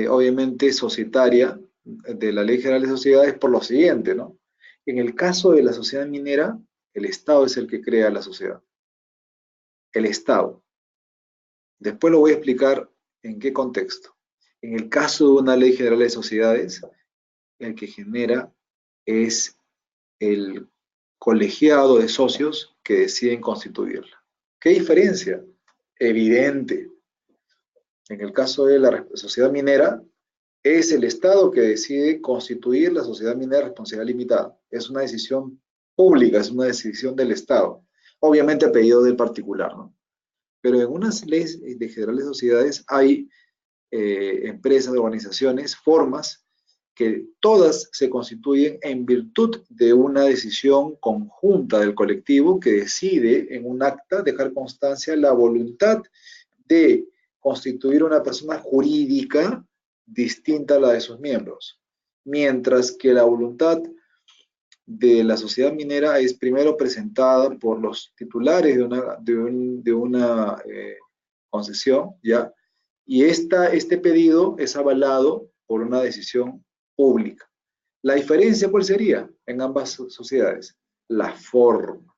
obviamente, societaria de la Ley General de Sociedades por lo siguiente, ¿no? En el caso de la sociedad minera, el Estado es el que crea la sociedad. El Estado. Después lo voy a explicar en qué contexto. En el caso de una Ley General de Sociedades, el que genera es el colegiado de socios que deciden constituirla. ¿Qué diferencia? Evidente. En el caso de la sociedad minera, es el Estado que decide constituir la sociedad minera de responsabilidad limitada. Es una decisión pública, es una decisión del Estado. Obviamente a pedido del particular, ¿no? Pero en unas leyes de generales sociedades hay empresas, organizaciones, formas que todas se constituyen en virtud de una decisión conjunta del colectivo que decide en un acta dejar constancia la voluntad de constituir una persona jurídica distinta a la de sus miembros, mientras que la voluntad de la sociedad minera es primero presentada por los titulares de una concesión, ¿ya? Y este pedido es avalado por una decisión pública. ¿La diferencia cuál sería en ambas sociedades? La forma.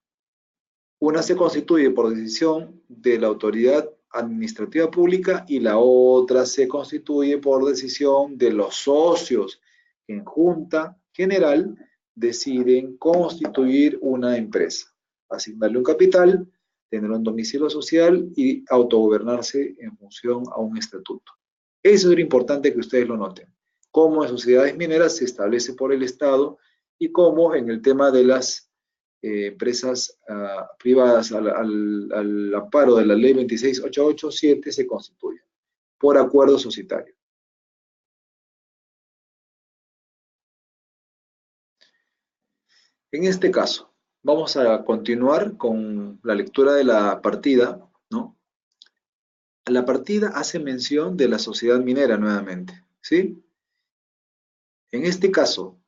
Una se constituye por decisión de la autoridad administrativa pública y la otra se constituye por decisión de los socios que en junta general deciden constituir una empresa, asignarle un capital, tener un domicilio social y autogobernarse en función a un estatuto. Eso es lo importante que ustedes lo noten. Cómo en sociedades mineras se establece por el Estado y cómo en el tema de las empresas privadas al amparo de la ley 26887 se constituyen por acuerdo societario. En este caso, vamos a continuar con la lectura de la partida, ¿no? La partida hace mención de la sociedad minera nuevamente, ¿sí? En este caso,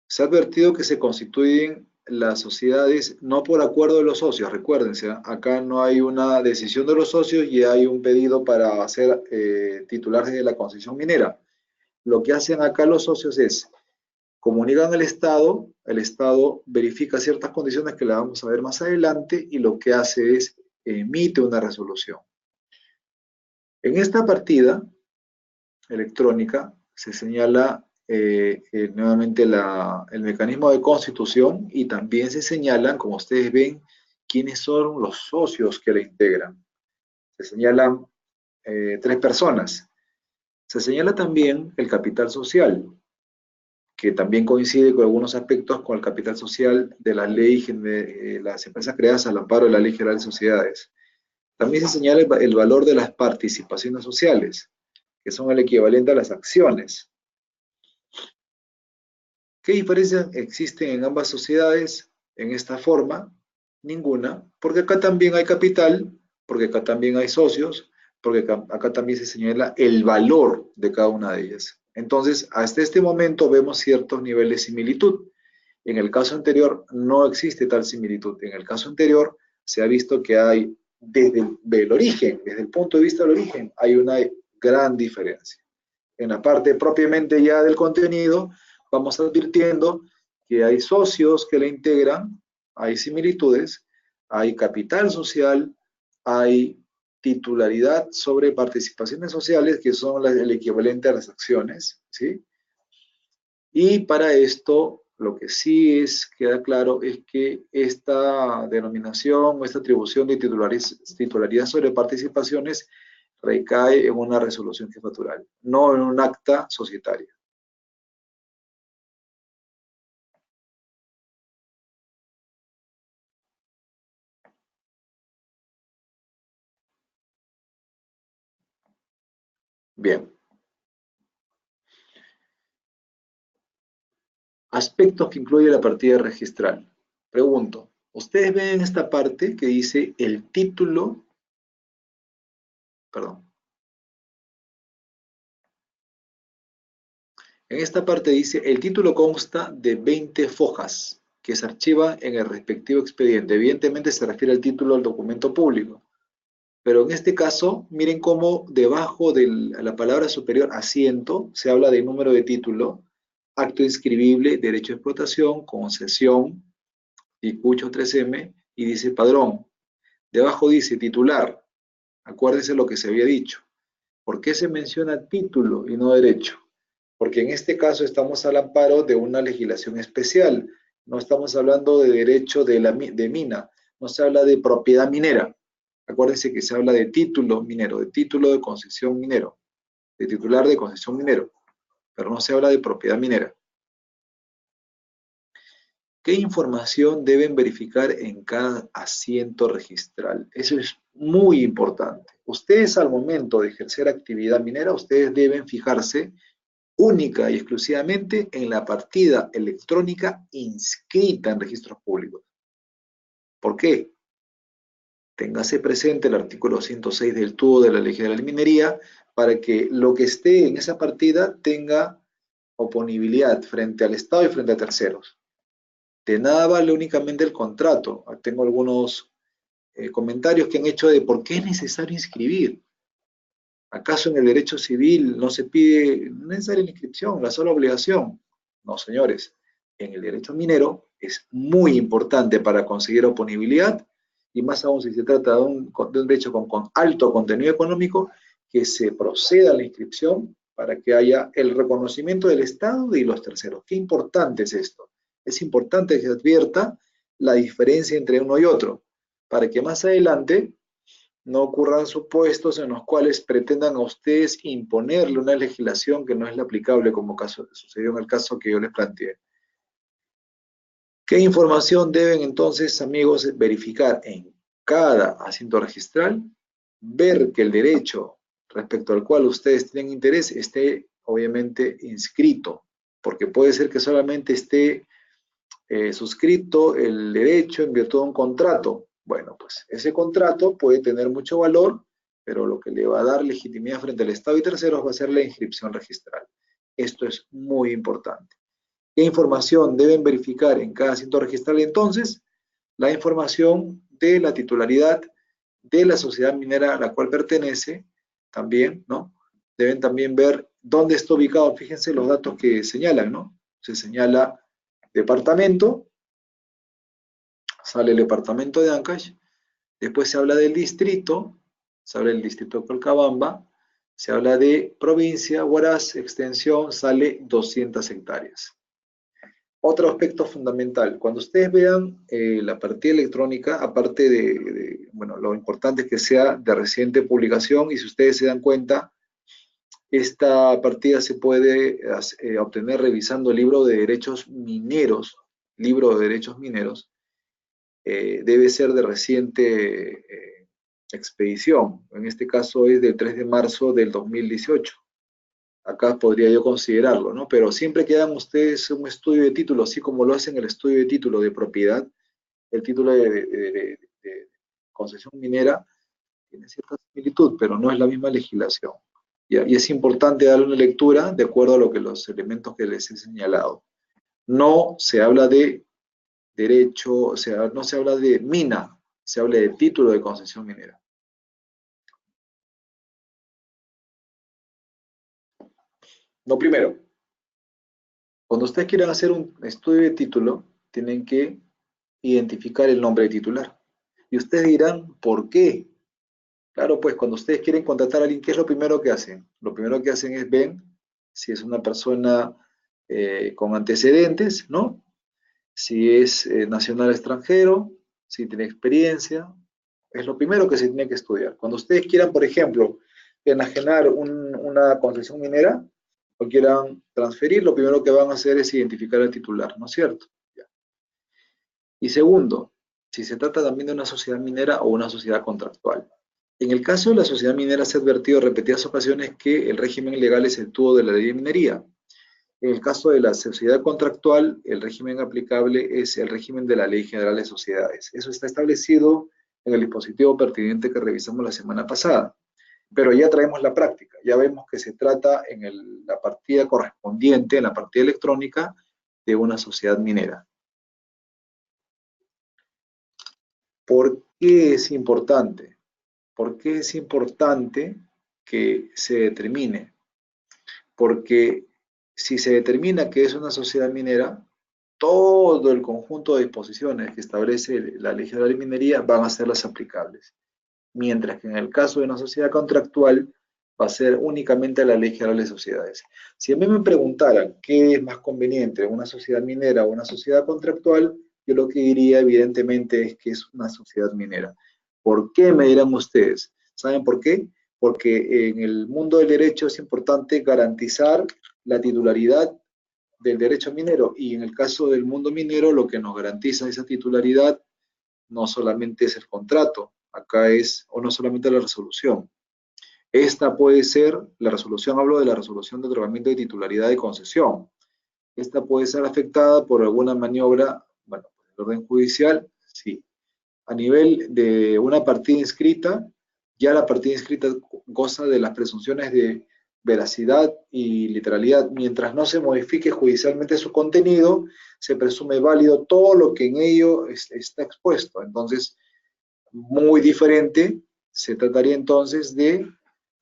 se ha advertido que se constituyen las sociedades no por acuerdo de los socios, recuérdense, acá no hay una decisión de los socios y hay un pedido para ser titulares de la concesión minera. Lo que hacen acá los socios es comunican al Estado, el Estado verifica ciertas condiciones que la vamos a ver más adelante y lo que hace es emite una resolución. En esta partida electrónica se señala nuevamente el mecanismo de constitución y también se señalan, como ustedes ven, quiénes son los socios que la integran. Se señalan tres personas. Se señala también el capital social, que también coincide con algunos aspectos con el capital social de la ley de las empresas creadas al amparo de la Ley General de Sociedades. También se señala el valor de las participaciones sociales, que son el equivalente a las acciones. ¿Qué diferencias existen en ambas sociedades en esta forma? Ninguna, porque acá también hay capital, porque acá también hay socios, porque acá también se señala el valor de cada una de ellas. Entonces, hasta este momento vemos ciertos niveles de similitud. En el caso anterior no existe tal similitud. En el caso anterior se ha visto que hay, desde el origen, desde el punto de vista del origen, hay una gran diferencia. En la parte propiamente ya del contenido, vamos advirtiendo que hay socios que la integran, hay similitudes, hay capital social, hay titularidad sobre participaciones sociales, que son el equivalente a las acciones, ¿sí? Y para esto, lo que sí queda claro es que esta denominación o esta atribución de titularidad sobre participaciones recae en una resolución jefatural, no en un acta societaria. Bien. Aspectos que incluye la partida registral. Pregunto, ¿ustedes ven en esta parte que dice el título? Perdón. En esta parte dice, el título consta de 20 fojas que se archivan en el respectivo expediente. Evidentemente se refiere al título del documento público. Pero en este caso, miren cómo debajo de la palabra superior asiento se habla de número de título, acto inscribible, derecho de explotación, concesión, ICUCHO 3M, y dice padrón. Debajo dice titular. Acuérdense lo que se había dicho. ¿Por qué se menciona título y no derecho? Porque en este caso estamos al amparo de una legislación especial. No estamos hablando de derecho de mina, no se habla de propiedad minera. Acuérdense que se habla de título minero, de título de concesión minero, de titular de concesión minero, pero no se habla de propiedad minera. ¿Qué información deben verificar en cada asiento registral? Eso es muy importante. Ustedes al momento de ejercer actividad minera, ustedes deben fijarse única y exclusivamente en la partida electrónica inscrita en registros públicos. ¿Por qué? Téngase presente el artículo 106 del TUO de la Ley General de Minería para que lo que esté en esa partida tenga oponibilidad frente al Estado y frente a terceros. De nada vale únicamente el contrato. Tengo algunos comentarios que han hecho de por qué es necesario inscribir. ¿Acaso en el derecho civil no se pide necesaria la inscripción, la sola obligación? No, señores. En el derecho minero es muy importante para conseguir oponibilidad, y más aún si se trata de un derecho con alto contenido económico, que se proceda a la inscripción para que haya el reconocimiento del Estado y los terceros. Qué importante es esto. Es importante que se advierta la diferencia entre uno y otro, para que más adelante no ocurran supuestos en los cuales pretendan a ustedes imponerle una legislación que no es la aplicable, como sucedió en el caso que yo les planteé. ¿Qué información deben entonces, amigos, verificar en cada asiento registral? Ver que el derecho respecto al cual ustedes tienen interés esté obviamente inscrito, porque puede ser que solamente esté suscrito el derecho en virtud de un contrato. Bueno, pues ese contrato puede tener mucho valor, pero lo que le va a dar legitimidad frente al Estado y terceros va a ser la inscripción registral. Esto es muy importante. ¿Qué información deben verificar en cada asiento registral entonces? La información de la titularidad de la sociedad minera a la cual pertenece, también, ¿no? Deben también ver dónde está ubicado. Fíjense los datos que señalan, ¿no? Se señala departamento, sale el departamento de Ancash, después se habla del distrito, se habla del distrito de Colcabamba, se habla de provincia, Huaraz, extensión, sale 200 hectáreas. Otro aspecto fundamental, cuando ustedes vean la partida electrónica, aparte bueno, lo importante es que sea de reciente publicación, y si ustedes se dan cuenta, esta partida se puede obtener revisando el libro de derechos mineros, debe ser de reciente expedición, en este caso es del 3 de marzo del 2018. Acá podría yo considerarlo, ¿no? Pero siempre que hagan ustedes un estudio de título, así como lo hacen el estudio de título de propiedad, el título de concesión minera tiene cierta similitud, pero no es la misma legislación. Y es importante darle una lectura de acuerdo a los elementos que les he señalado. No se habla de derecho, o sea, no se habla de mina, se habla de título de concesión minera. No, primero, cuando ustedes quieran hacer un estudio de título, tienen que identificar el nombre de titular. Y ustedes dirán, ¿por qué? Claro, pues cuando ustedes quieren contratar a alguien, ¿qué es lo primero que hacen? Lo primero que hacen es ven si es una persona con antecedentes, ¿no? Si es nacional extranjero, si tiene experiencia. Es lo primero que se tiene que estudiar. Cuando ustedes quieran, por ejemplo, enajenar una concesión minera o quieran transferir, lo primero que van a hacer es identificar al titular, ¿no es cierto? Ya. Y segundo, si se trata también de una sociedad minera o una sociedad contractual. En el caso de la sociedad minera se ha advertido en repetidas ocasiones que el régimen legal es el tubo de la ley de minería. En el caso de la sociedad contractual, el régimen aplicable es el régimen de la Ley General de Sociedades. Eso está establecido en el dispositivo pertinente que revisamos la semana pasada. Pero ya traemos la práctica, ya vemos que se trata en la partida correspondiente, en la partida electrónica, de una sociedad minera. ¿Por qué es importante? ¿Por qué es importante que se determine? Porque si se determina que es una sociedad minera, todo el conjunto de disposiciones que establece la Ley General de Minería van a ser las aplicables. Mientras que en el caso de una sociedad contractual va a ser únicamente la Ley General de Sociedades. Si a mí me preguntaran qué es más conveniente, una sociedad minera o una sociedad contractual, yo lo que diría evidentemente es que es una sociedad minera. ¿Por qué me dirán ustedes? ¿Saben por qué? Porque en el mundo del derecho es importante garantizar la titularidad del derecho minero y en el caso del mundo minero lo que nos garantiza esa titularidad no solamente es el contrato, acá es, o no solamente la resolución. Esta puede ser, la resolución, hablo de la resolución de otorgamiento de titularidad de concesión. Esta puede ser afectada por alguna maniobra, bueno, el orden judicial, sí. A nivel de una partida inscrita, ya la partida inscrita goza de las presunciones de veracidad y literalidad. Mientras no se modifique judicialmente su contenido, se presume válido todo lo que en ello está expuesto. Entonces, muy diferente, se trataría entonces de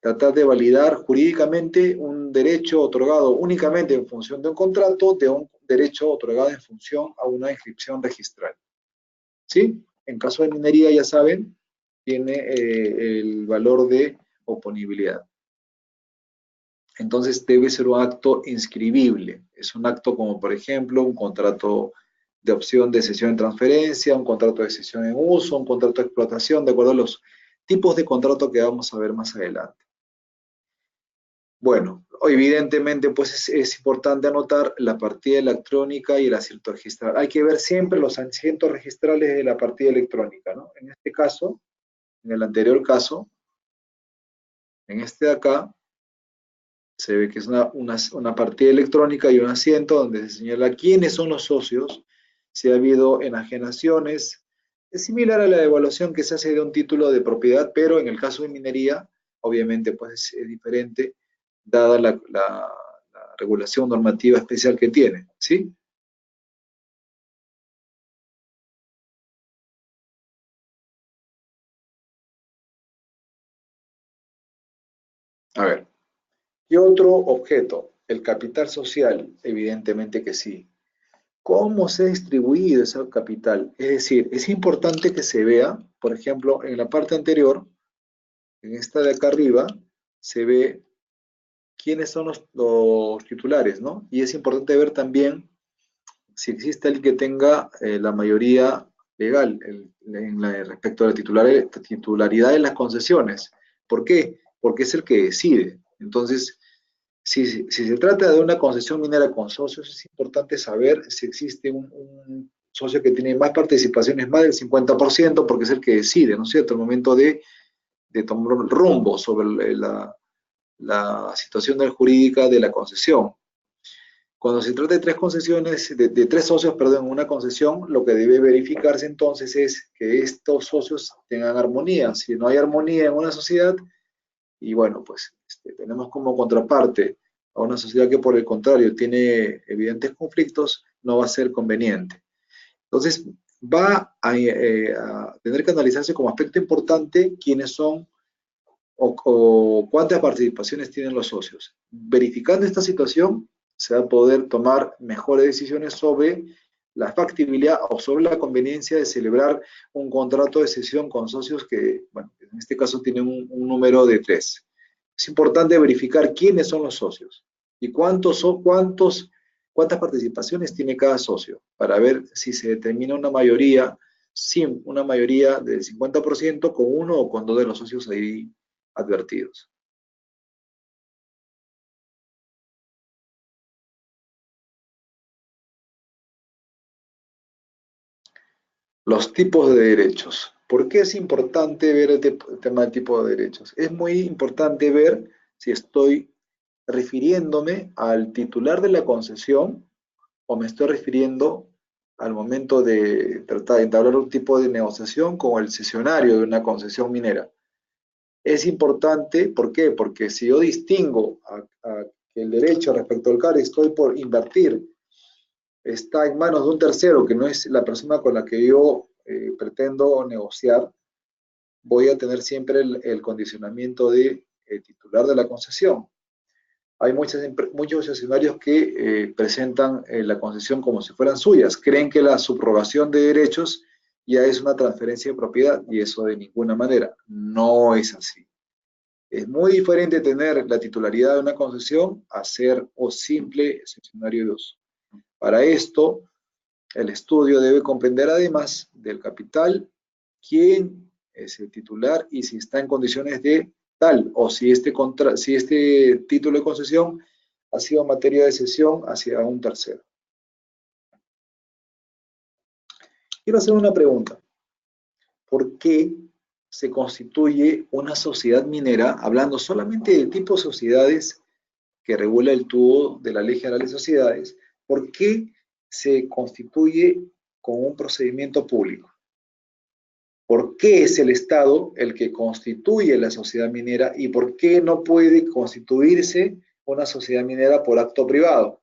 tratar de validar jurídicamente un derecho otorgado únicamente en función de un contrato, de un derecho otorgado en función a una inscripción registral. ¿Sí? En caso de minería, ya saben, tiene el valor de oponibilidad. Entonces debe ser un acto inscribible. Es un acto como, por ejemplo, un contrato de opción de cesión en transferencia, un contrato de cesión en uso, un contrato de explotación, de acuerdo a los tipos de contrato que vamos a ver más adelante. Bueno, evidentemente pues es importante anotar la partida electrónica y el asiento registral. Hay que ver siempre los asientos registrales de la partida electrónica, ¿no? En este caso, en el anterior caso, en este de acá, se ve que es una partida electrónica y un asiento donde se señala quiénes son los socios, si ha habido enajenaciones. Es similar a la evaluación que se hace de un título de propiedad, pero en el caso de minería, obviamente pues es diferente, dada la regulación normativa especial que tiene, ¿sí? A ver, ¿qué otro objeto? El capital social, evidentemente que sí. ¿Cómo se ha distribuido ese capital? Es decir, es importante que se vea, por ejemplo, en la parte anterior, en esta de acá arriba, se ve quiénes son los titulares, ¿no? Y es importante ver también si existe alguien que tenga la mayoría legal respecto a la titularidad de las concesiones. ¿Por qué? Porque es el que decide. Entonces, si se trata de una concesión minera con socios, es importante saber si existe un socio que tiene más participaciones, más del 50%, porque es el que decide, ¿no es cierto?, al momento de tomar un rumbo sobre la situación jurídica de la concesión. Cuando se trata de tres concesiones, de tres socios, perdón, en una concesión, lo que debe verificarse entonces es que estos socios tengan armonía. Si no hay armonía en una sociedad, y bueno, pues tenemos como contraparte a una sociedad que por el contrario tiene evidentes conflictos, no va a ser conveniente. Entonces, va a tener que analizarse como aspecto importante quiénes son o cuántas participaciones tienen los socios. Verificando esta situación, se va a poder tomar mejores decisiones sobre la factibilidad o sobre la conveniencia de celebrar un contrato de cesión con socios que, bueno, en este caso tienen un número de 3. Es importante verificar quiénes son los socios y cuántas participaciones tiene cada socio para ver si se determina una mayoría, una mayoría del 50% con uno o con dos de los socios ahí advertidos. Los tipos de derechos. ¿Por qué es importante ver el tema del tipo de derechos? Es muy importante ver si estoy refiriéndome al titular de la concesión o me estoy refiriendo al momento de tratar de entablar un tipo de negociación con el cesionario de una concesión minera. Es importante, ¿por qué? Porque si yo distingo a que el derecho respecto al CAR estoy por invertir, está en manos de un tercero que no es la persona con la que yo pretendo negociar, voy a tener siempre el condicionamiento de titular de la concesión. Hay muchos escenarios que presentan la concesión como si fueran suyas. Creen que la subrogación de derechos ya es una transferencia de propiedad y eso de ninguna manera no es así. Es muy diferente tener la titularidad de una concesión a ser un simple cesionario de uso. Para esto, el estudio debe comprender además del capital, quién es el titular y si está en condiciones de tal, o si este título de concesión ha sido materia de cesión hacia un tercero. Quiero hacer una pregunta. ¿Por qué se constituye una sociedad minera, hablando solamente del tipo de sociedades que regula el TUO de la Ley General de Sociedades? ¿Por qué se constituye con un procedimiento público? ¿Por qué es el Estado el que constituye la sociedad minera y por qué no puede constituirse una sociedad minera por acto privado?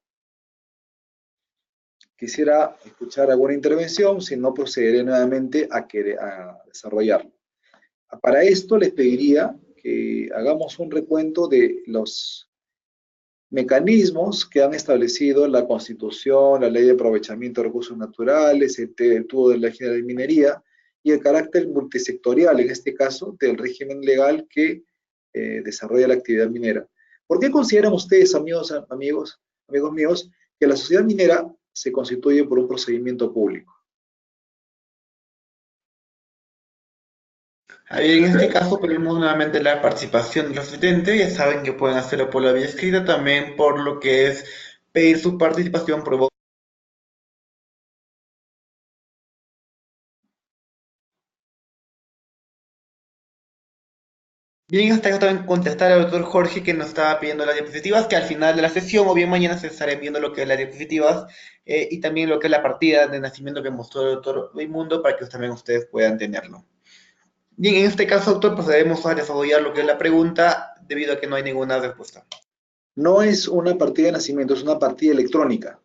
Quisiera escuchar alguna intervención, si no procederé nuevamente a desarrollarlo. Para esto les pediría que hagamos un recuento de los mecanismos que han establecido la Constitución, la Ley de Aprovechamiento de Recursos Naturales, el TUO de la Ley General de Minería, y el carácter multisectorial, en este caso, del régimen legal que desarrolla la actividad minera. ¿Por qué consideran ustedes, amigos míos, que la sociedad minera se constituye por un procedimiento público? Ahí en este caso pedimos nuevamente la participación de los asistentes, ya saben que pueden hacerlo por la vía escrita, también por lo que es pedir su participación por voz. Bien, hasta acá también contestar al doctor Jorge que nos estaba pidiendo las diapositivas, que al final de la sesión o bien mañana se estaré viendo lo que es las diapositivas y también lo que es la partida de nacimiento que mostró el doctor Raimundo para que también ustedes puedan tenerlo. Bien, en este caso, doctor, procedemos a desarrollar lo que es la pregunta debido a que no hay ninguna respuesta. No es una partida de nacimiento, es una partida electrónica.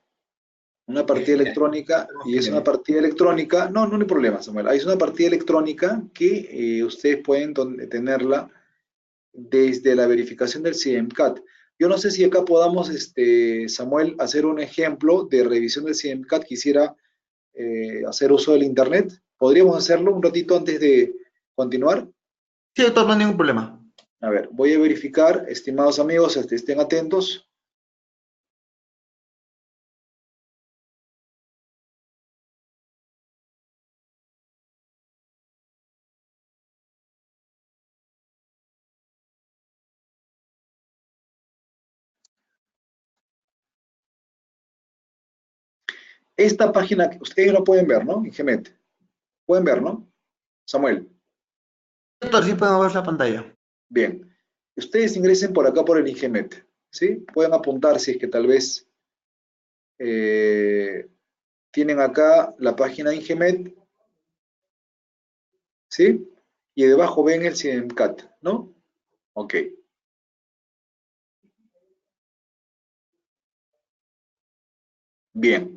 Una partida electrónica, y es una partida electrónica, no hay problema, Samuel, es una partida electrónica que ustedes pueden tenerla desde la verificación del CIEMCAT. Yo no sé si acá podamos, Samuel, hacer un ejemplo de revisión del CIEMCAT. Quisiera hacer uso del Internet. ¿Podríamos hacerlo un ratito antes de continuar? Sí, doctor, no hay ningún problema. A ver, voy a verificar, estimados amigos, estén atentos. Esta página, ustedes lo pueden ver, ¿no? En GMET. Pueden ver, ¿no? Samuel. Doctor, sí podemos ver la pantalla. Bien. Ustedes ingresen por acá por el INGEMET, ¿sí? Pueden apuntar si es que tal vez tienen acá la página INGEMET, ¿sí? Y debajo ven el CIEMCAT, ¿no? Ok. Bien.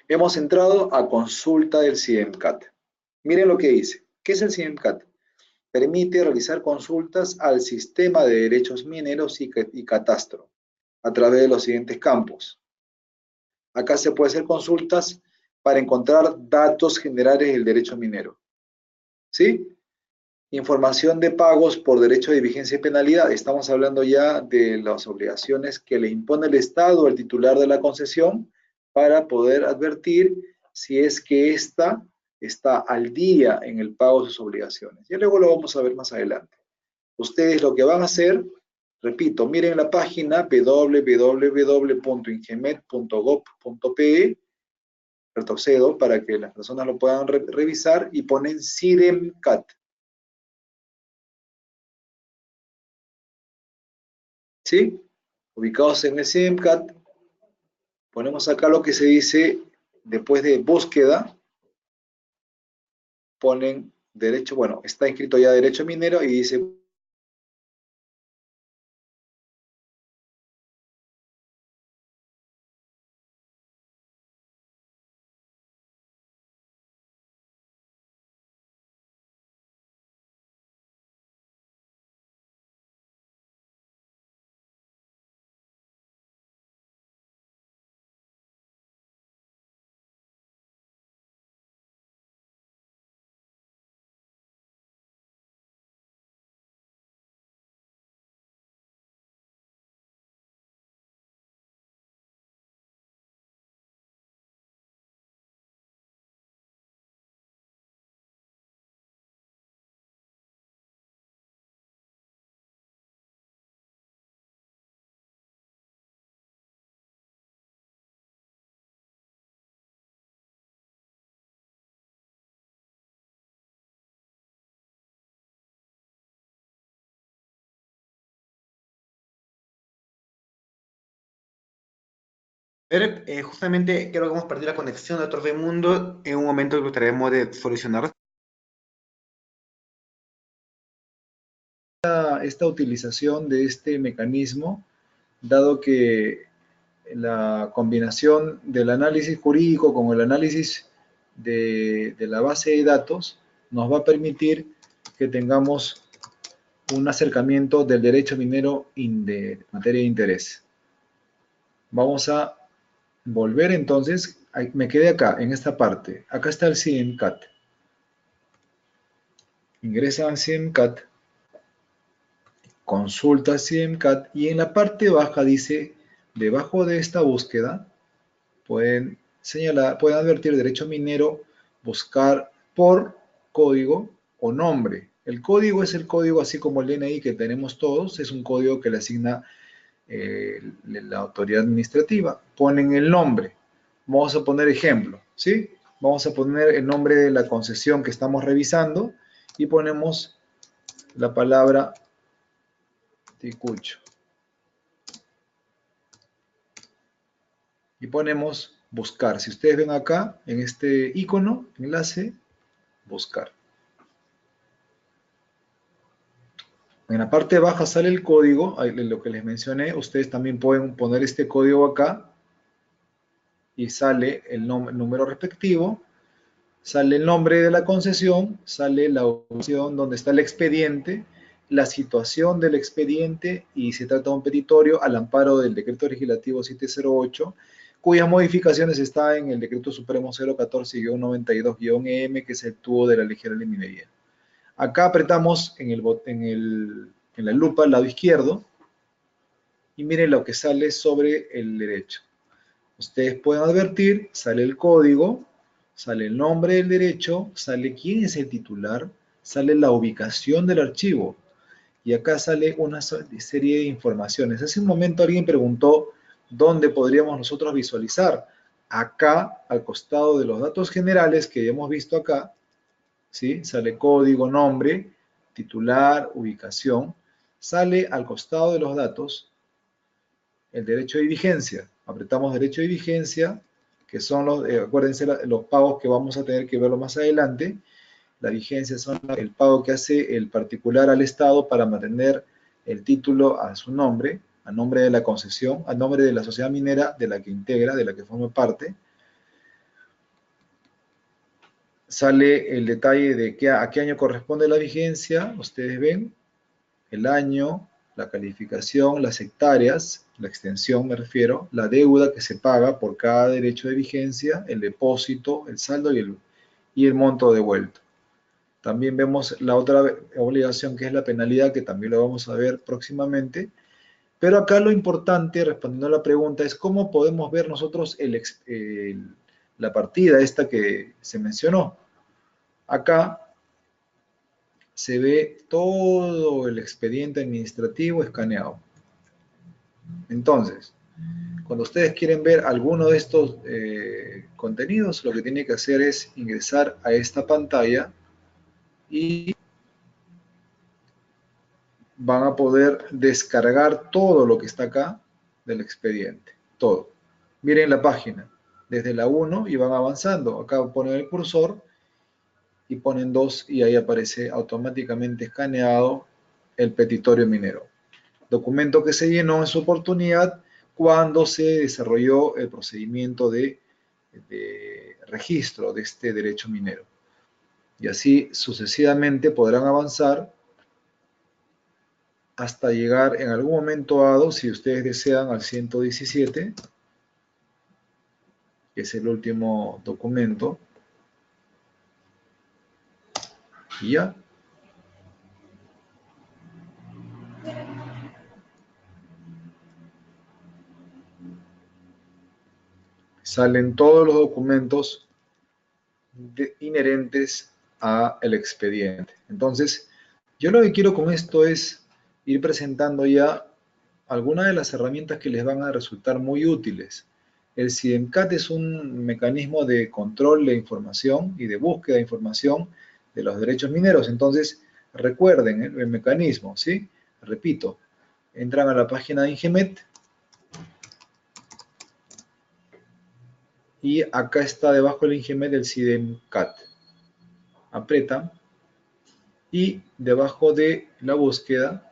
Hemos entrado a consulta del CIEMCAT. Miren lo que dice. ¿Qué es el CIEMCAT? Permite realizar consultas al sistema de derechos mineros y catastro a través de los siguientes campos. Acá se puede hacer consultas para encontrar datos generales del derecho minero. ¿Sí? Información de pagos por derecho de vigencia y penalidad. Estamos hablando ya de las obligaciones que le impone el Estado al titular de la concesión para poder advertir si es que ésta está al día en el pago de sus obligaciones. Y luego lo vamos a ver más adelante. Ustedes lo que van a hacer, repito, miren la página www.ingemet.gov.pe retrocedo para que las personas lo puedan revisar y ponen SIDEMCAT. ¿Sí? Ubicados en el SIDEMCAT, ponemos acá lo que se dice después de búsqueda, ponen derecho, bueno, está inscrito ya derecho minero y dice Pero, justamente creo que hemos perdido la conexión de otros del mundo. En un momento lo trataremos de solucionar. esta utilización de este mecanismo, dado que la combinación del análisis jurídico con el análisis de la base de datos nos va a permitir que tengamos un acercamiento del derecho minero de materia de interés. Vamos a volver entonces, me quedé acá, en esta parte. Acá está el SIEMCAT. Ingresa al SIEMCAT, consulta SIEMCAT y en la parte baja dice, debajo de esta búsqueda, pueden señalar, pueden advertir derecho minero, buscar por código o nombre. El código es el código así como el DNI que tenemos todos, es un código que le asigna la autoridad administrativa. Ponen el nombre. Vamos a poner ejemplo, ¿sí? Vamos a poner el nombre de la concesión que estamos revisando y ponemos la palabra Ticucho. Y ponemos buscar. Si ustedes ven acá, en este icono, enlace, buscar. En la parte baja sale el código, lo que les mencioné. Ustedes también pueden poner este código acá y sale el número respectivo, sale el nombre de la concesión, sale la opción donde está el expediente, la situación del expediente y se trata de un petitorio al amparo del decreto legislativo 708, cuyas modificaciones está en el decreto supremo 014-92-EM, que es el tubo de la Ley General de Minería. Acá apretamos en la lupa al lado izquierdo y miren lo que sale sobre el derecho. Ustedes pueden advertir, sale el código, sale el nombre del derecho, sale quién es el titular, sale la ubicación del archivo y acá sale una serie de informaciones. Hace un momento alguien preguntó dónde podríamos nosotros visualizar. Acá, al costado de los datos generales que hemos visto acá, ¿sí? Sale código, nombre, titular, ubicación. Sale al costado de los datos el derecho de vigencia. Apretamos derecho de vigencia, que son los, acuérdense, los pagos que vamos a tener que verlo más adelante. La vigencia son el pago que hace el particular al Estado para mantener el título a su nombre, a nombre de la concesión, a nombre de la sociedad minera de la que integra, de la que forma parte. Sale el detalle de a qué año corresponde la vigencia, ustedes ven, el año, la calificación, las hectáreas, la extensión me refiero, la deuda que se paga por cada derecho de vigencia, el depósito, el saldo y el monto devuelto. También vemos la otra obligación que es la penalidad, que también lo vamos a ver próximamente. Pero acá lo importante, respondiendo a la pregunta, es cómo podemos ver nosotros la partida esta que se mencionó. Acá se ve todo el expediente administrativo escaneado. Entonces, Cuando ustedes quieren ver alguno de estos contenidos, lo que tienen que hacer es ingresar a esta pantalla y van a poder descargar todo lo que está acá del expediente, todo. Miren la página, desde la 1 y van avanzando. Acá ponen el cursor y ponen 2 y ahí aparece automáticamente escaneado el petitorio minero. Documento que se llenó en su oportunidad cuando se desarrolló el procedimiento de registro de este derecho minero. Y así sucesivamente podrán avanzar hasta llegar en algún momento dado, si ustedes desean, al 117, que es el último documento. Y ya. Salen todos los documentos inherentes al expediente. Entonces, yo lo que quiero con esto es ir presentando ya algunas de las herramientas que les van a resultar muy útiles. El CIDEMCAT es un mecanismo de control de información y de búsqueda de información de los derechos mineros. Entonces, recuerden el mecanismo, ¿sí? Repito, entran a la página de INGEMET y acá está debajo del INGEMET el CIDEMCAT. Apretan y debajo de la búsqueda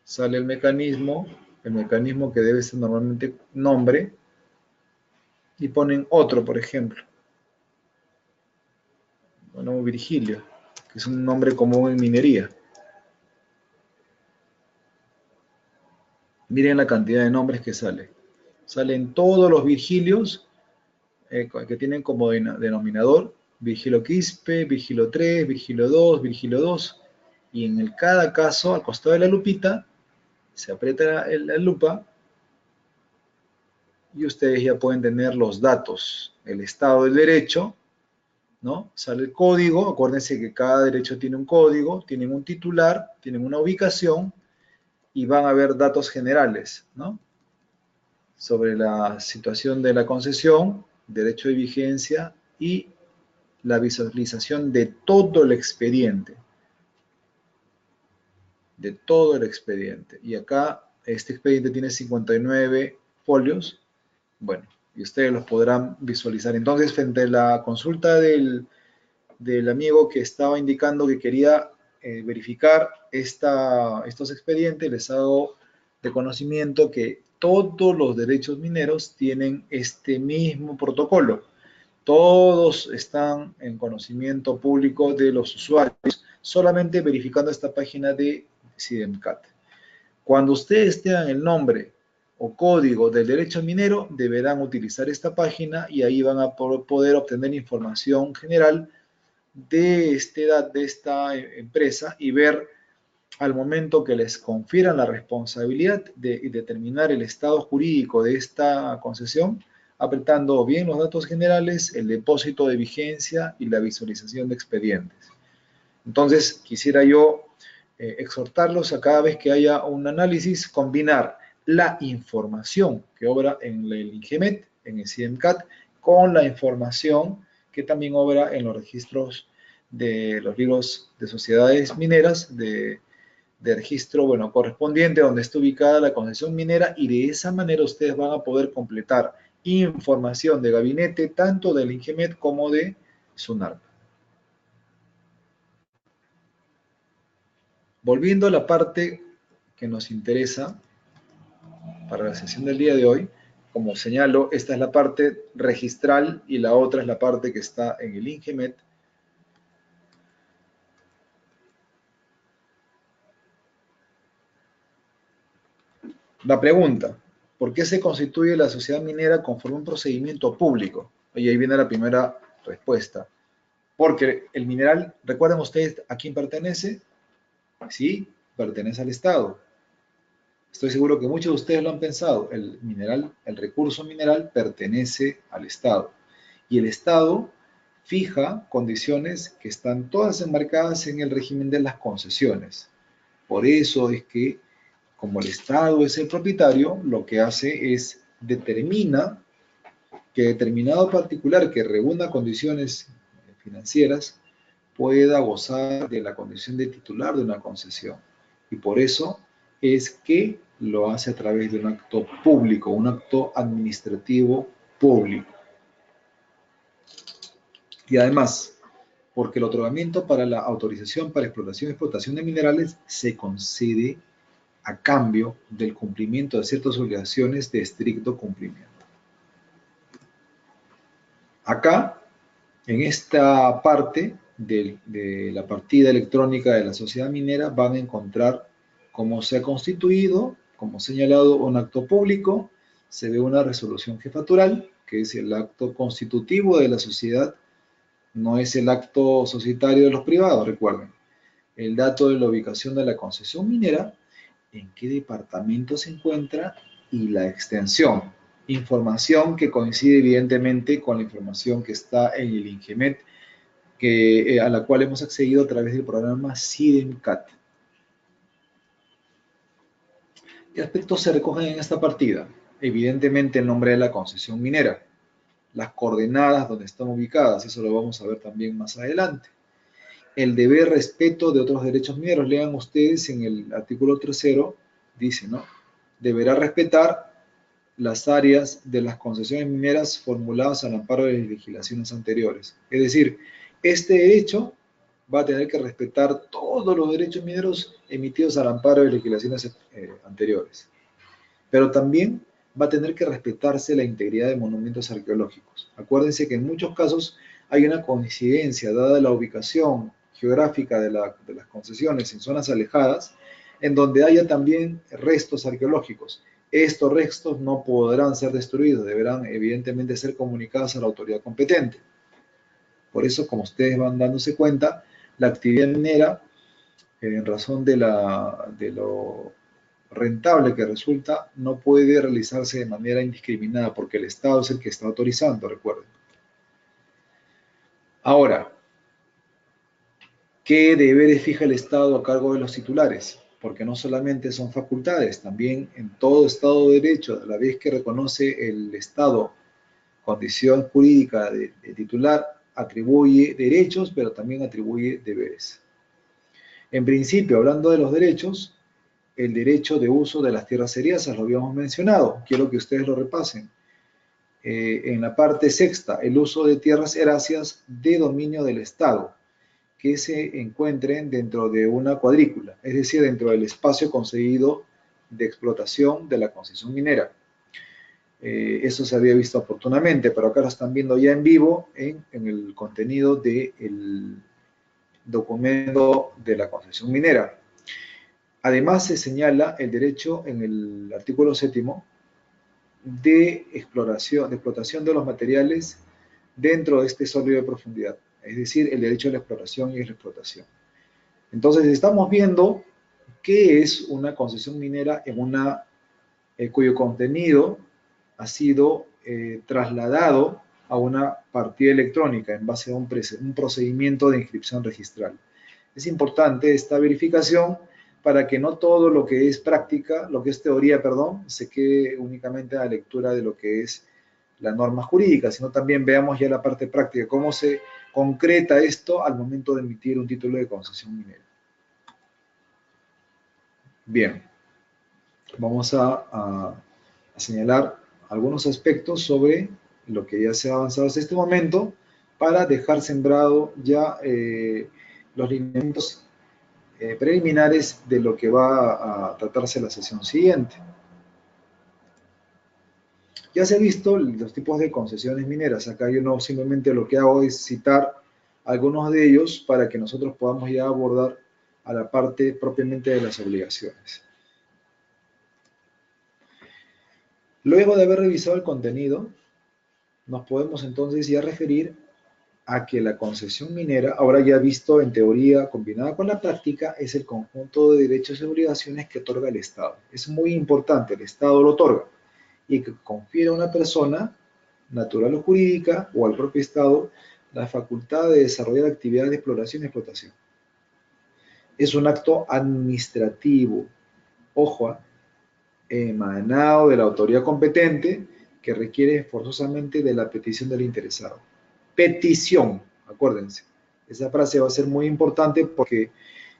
sale el mecanismo que debe ser normalmente nombre, y ponen otro, por ejemplo. Bueno, Virgilio, que es un nombre común en minería. Miren la cantidad de nombres que sale. Salen todos los Virgilios que tienen como denominador Virgilio Quispe, Virgilio 3, Virgilio 2, Virgilio 2. Y en cada caso, al costado de la lupita, se aprieta la lupa y ustedes ya pueden tener los datos, el estado del derecho, ¿no? Sale el código, acuérdense que cada derecho tiene un código, tienen un titular, tienen una ubicación y van a ver datos generales, ¿no? Sobre la situación de la concesión, derecho de vigencia y la visualización de todo el expediente. De todo el expediente. Y acá este expediente tiene 59 folios. Bueno, y ustedes los podrán visualizar. Entonces, frente a la consulta del amigo que estaba indicando que quería verificar estos expedientes, les hago de conocimiento que todos los derechos mineros tienen este mismo protocolo. Todos están en conocimiento público de los usuarios, solamente verificando esta página de CIDEMCAT. Cuando ustedes tengan el nombre o código del derecho minero, deberán utilizar esta página y ahí van a poder obtener información general de esta empresa y ver al momento que les confieran la responsabilidad de determinar el estado jurídico de esta concesión, apretando bien los datos generales, el depósito de vigencia y la visualización de expedientes. Entonces, quisiera yo exhortarlos a cada vez que haya un análisis, combinar la información que obra en el INGEMET, en el CIDEMCAT, con la información que también obra en los registros de los libros de sociedades mineras, de registro, bueno, correspondiente donde está ubicada la concesión minera, y de esa manera ustedes van a poder completar información de gabinete tanto del INGEMET como de SUNARP. Volviendo a la parte que nos interesa para la sesión del día de hoy, como señalo, esta es la parte registral y la otra es la parte que está en el INGEMET. La pregunta, ¿por qué se constituye la sociedad minera conforme a un procedimiento público? Y ahí viene la primera respuesta. Porque el mineral, ¿recuerdan ustedes a quién pertenece? Sí, pertenece al Estado. Estoy seguro que muchos de ustedes lo han pensado. El mineral, el recurso mineral pertenece al Estado. Y el Estado fija condiciones que están todas enmarcadas en el régimen de las concesiones. Por eso es que como el Estado es el propietario, lo que hace es determina que determinado particular que reúna condiciones financieras pueda gozar de la condición de titular de una concesión. Y por eso es que lo hace a través de un acto público, un acto administrativo público. Y además, porque el otorgamiento para la autorización para explotación y explotación de minerales se concede a cambio del cumplimiento de ciertas obligaciones de estricto cumplimiento. Acá, en esta parte de la partida electrónica de la sociedad minera, van a encontrar cómo se ha constituido, como señalado, un acto público, se ve una resolución jefatural, que es el acto constitutivo de la sociedad, no es el acto societario de los privados, recuerden. El dato de la ubicación de la concesión minera, en qué departamento se encuentra y la extensión. Información que coincide evidentemente con la información que está en el INGEMET, a la cual hemos accedido a través del programa SIDEMCAT. ¿Qué aspectos se recogen en esta partida? Evidentemente el nombre de la concesión minera, las coordenadas donde están ubicadas, eso lo vamos a ver también más adelante. El deber respeto de otros derechos mineros, lean ustedes en el artículo 3º, dice, ¿no? Deberá respetar las áreas de las concesiones mineras formuladas al amparo de las legislaciones anteriores. Es decir, este derecho va a tener que respetar todos los derechos mineros emitidos al amparo de legislaciones anteriores. Pero también va a tener que respetarse la integridad de monumentos arqueológicos. Acuérdense que en muchos casos hay una coincidencia, dada la ubicación geográfica de las concesiones en zonas alejadas, en donde haya también restos arqueológicos. Estos restos no podrán ser destruidos, deberán evidentemente ser comunicados a la autoridad competente. Por eso, como ustedes van dándose cuenta, la actividad minera, en razón de lo rentable que resulta, no puede realizarse de manera indiscriminada, porque el Estado es el que está autorizando, recuerden. Ahora, ¿qué deberes fija el Estado a cargo de los titulares? Porque no solamente son facultades, también en todo Estado de Derecho, a la vez que reconoce el Estado condición jurídica de titular, atribuye derechos, pero también atribuye deberes. En principio, hablando de los derechos, el derecho de uso de las tierras eriazas, lo habíamos mencionado, quiero que ustedes lo repasen. En la parte sexta, el uso de tierras heráceas de dominio del Estado, que se encuentren dentro de una cuadrícula, es decir, dentro del espacio concedido de explotación de la concesión minera. Eso se había visto oportunamente, pero acá lo están viendo ya en vivo en el contenido del documento de la concesión minera. Además, se señala el derecho en el artículo 7º de explotación de los materiales dentro de este sólido de profundidad, es decir, el derecho a la exploración y la explotación. Entonces, estamos viendo qué es una concesión minera cuyo contenido ha sido trasladado a una partida electrónica en base a un procedimiento de inscripción registral. Es importante esta verificación para que no todo lo que es práctica, lo que es teoría, perdón, se quede únicamente a la lectura de lo que es la norma jurídica, sino también veamos ya la parte práctica, cómo se concreta esto al momento de emitir un título de concesión minera. Bien, vamos a señalar algunos aspectos sobre lo que ya se ha avanzado hasta este momento para dejar sembrado ya los lineamientos preliminares de lo que va a tratarse la sesión siguiente. Ya se han visto los tipos de concesiones mineras. Acá yo no simplemente lo que hago es citar algunos de ellos para que nosotros podamos ya abordar a la parte propiamente de las obligaciones. Luego de haber revisado el contenido, nos podemos entonces ya referir a que la concesión minera, ahora ya visto en teoría combinada con la práctica, es el conjunto de derechos y obligaciones que otorga el Estado. Es muy importante, el Estado lo otorga y que confiere a una persona, natural o jurídica, o al propio Estado, la facultad de desarrollar actividades de exploración y explotación. Es un acto administrativo. Ojo, emanado de la autoridad competente que requiere forzosamente de la petición del interesado. Petición, acuérdense. Esa frase va a ser muy importante porque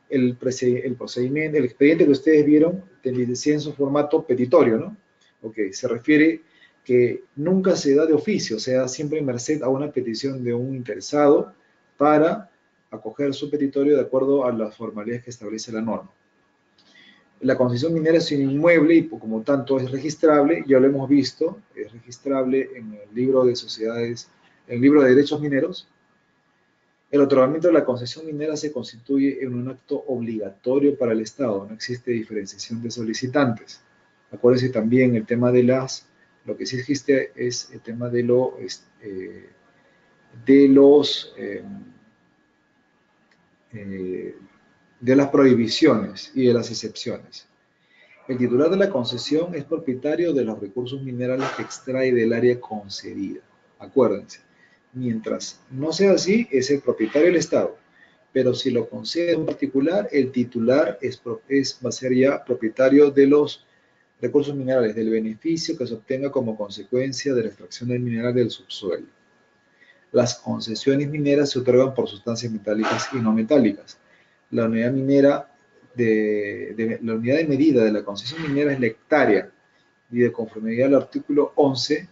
el procedimiento, el expediente que ustedes vieron, decía en su formato petitorio, ¿no? Ok, se refiere que nunca se da de oficio, se da siempre merced a una petición de un interesado para acoger su petitorio de acuerdo a las formalidades que establece la norma. La concesión minera es un inmueble y como tanto es registrable, ya lo hemos visto, es registrable en el libro de sociedades, en el libro de derechos mineros. El otorgamiento de la concesión minera se constituye en un acto obligatorio para el Estado, no existe diferenciación de solicitantes. Acuérdense también el tema de lo que sí existe es el tema de eh, de las prohibiciones y de las excepciones. El titular de la concesión es propietario de los recursos minerales que extrae del área concedida. Acuérdense, mientras no sea así, es el propietario del Estado. Pero si lo concede un particular, el titular va a ser ya propietario de los recursos minerales, del beneficio que se obtenga como consecuencia de la extracción del mineral del subsuelo. Las concesiones mineras se otorgan por sustancias metálicas y no metálicas. La unidad minera la unidad de medida de la concesión minera es la hectárea y de conformidad al artículo 11,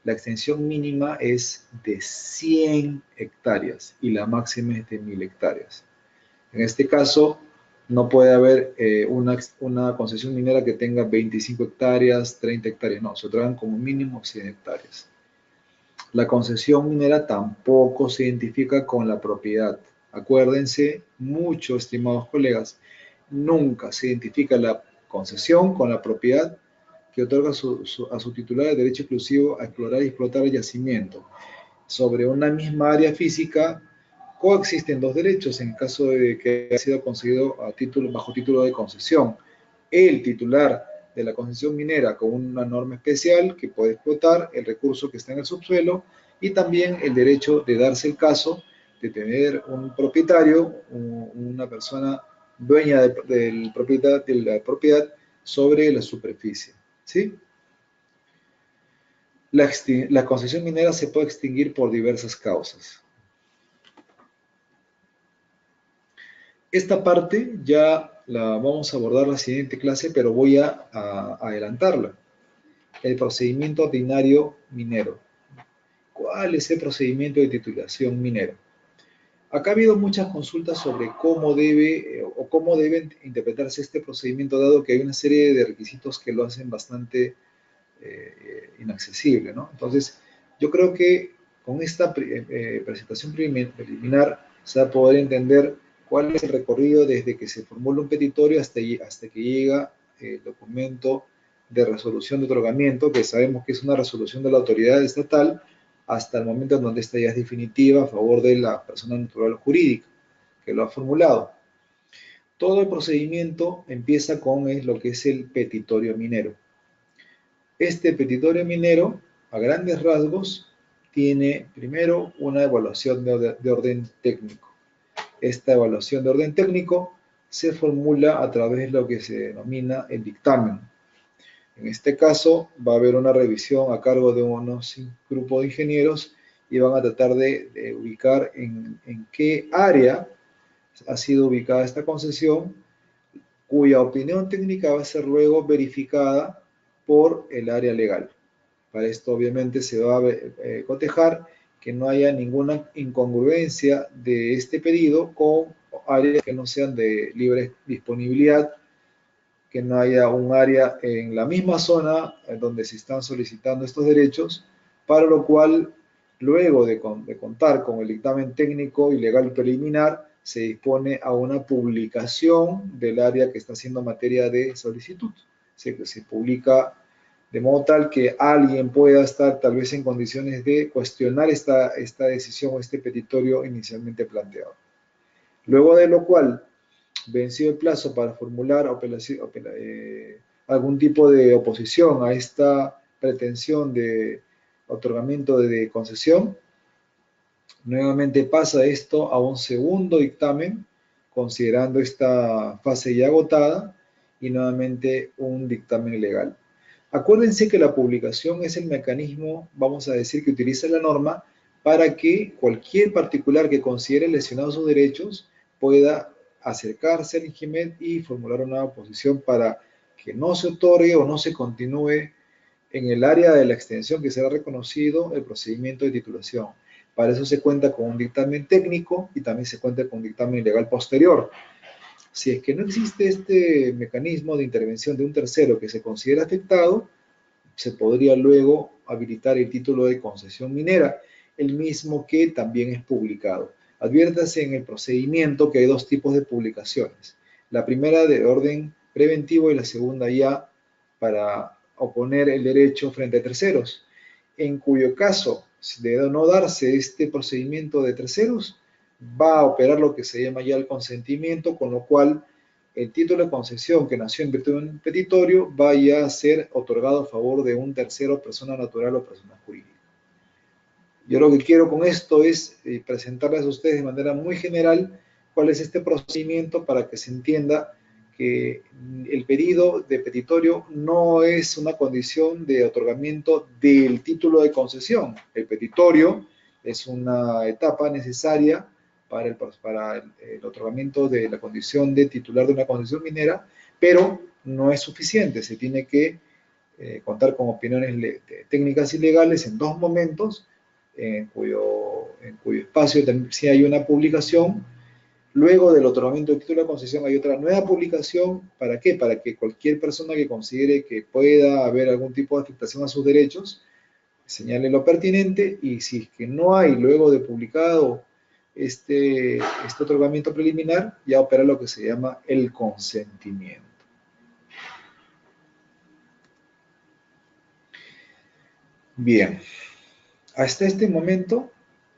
la extensión mínima es de 100 hectáreas y la máxima es de 1000 hectáreas. En este caso, no puede haber una concesión minera que tenga 25 hectáreas, 30 hectáreas, no, se otorgan como mínimo 100 hectáreas. La concesión minera tampoco se identifica con la propiedad. Acuérdense mucho, estimados colegas, nunca se identifica la concesión con la propiedad que otorga a su titular el derecho exclusivo a explorar y explotar el yacimiento. Sobre una misma área física coexisten dos derechos en caso de que haya sido concedido bajo título de concesión. El titular de la concesión minera con una norma especial que puede explotar el recurso que está en el subsuelo y también el derecho de darse el caso de tener un propietario, una persona dueña de la propiedad sobre la superficie. ¿Sí? La concesión minera se puede extinguir por diversas causas. Esta parte ya la vamos a abordar en la siguiente clase, pero voy a adelantarla. El procedimiento ordinario minero. ¿Cuál es el procedimiento de titulación minera? Acá ha habido muchas consultas sobre cómo debe interpretarse este procedimiento, dado que hay una serie de requisitos que lo hacen bastante inaccesible, ¿no? Entonces, yo creo que con esta presentación preliminar se va a poder entender cuál es el recorrido desde que se formula un petitorio hasta que llega el documento de resolución de otorgamiento, que sabemos que es una resolución de la autoridad estatal, hasta el momento en donde esta ya es definitiva a favor de la persona natural o jurídica que lo ha formulado. Todo el procedimiento empieza con lo que es el petitorio minero. Este petitorio minero, a grandes rasgos, tiene primero una evaluación de orden técnico. Esta evaluación de orden técnico se formula a través de lo que se denomina el dictamen. En este caso, va a haber una revisión a cargo de unos grupos de ingenieros y van a tratar de ubicar en qué área ha sido ubicada esta concesión, cuya opinión técnica va a ser luego verificada por el área legal. Para esto, obviamente, se va a cotejar que no haya ninguna incongruencia de este pedido con áreas que no sean de libre disponibilidad, que no haya un área en la misma zona donde se están solicitando estos derechos, para lo cual, luego de contar con el dictamen técnico y legal preliminar, se dispone a una publicación del área que está haciendo materia de solicitud. Se publica de modo tal que alguien pueda estar tal vez en condiciones de cuestionar esta decisión o este petitorio inicialmente planteado. Luego de lo cual, vencido el plazo para formular algún tipo de oposición a esta pretensión de otorgamiento de concesión, nuevamente pasa esto a un segundo dictamen, considerando esta fase ya agotada, y nuevamente un dictamen legal. Acuérdense que la publicación es el mecanismo, vamos a decir, que utiliza la norma para que cualquier particular que considere lesionados sus derechos pueda acercarse al INGIMED y formular una oposición para que no se otorgue o no se continúe en el área de la extensión que será reconocido el procedimiento de titulación. Para eso se cuenta con un dictamen técnico y también se cuenta con un dictamen legal posterior. Si es que no existe este mecanismo de intervención de un tercero que se considera afectado, se podría luego habilitar el título de concesión minera, el mismo que también es publicado. Adviértase en el procedimiento que hay dos tipos de publicaciones. La primera de orden preventivo y la segunda ya para oponer el derecho frente a terceros, en cuyo caso, de no darse este procedimiento de terceros, va a operar lo que se llama ya el consentimiento, con lo cual el título de concesión que nació en virtud de un petitorio vaya a ser otorgado a favor de un tercero, persona natural o persona jurídica. Yo lo que quiero con esto es presentarles a ustedes de manera muy general cuál es este procedimiento para que se entienda que el pedido de petitorio no es una condición de otorgamiento del título de concesión. El petitorio es una etapa necesaria para el otorgamiento de la condición de titular de una concesión minera, pero no es suficiente. Se tiene que contar con opiniones técnicas y legales en dos momentos, en cuyo espacio sí hay una publicación. Luego del otorgamiento del título de concesión hay otra nueva publicación. ¿Para qué? Para que cualquier persona que considere que pueda haber algún tipo de afectación a sus derechos señale lo pertinente, y si es que no hay luego de publicado este otorgamiento preliminar, ya opera lo que se llama el consentimiento. Bien, hasta este momento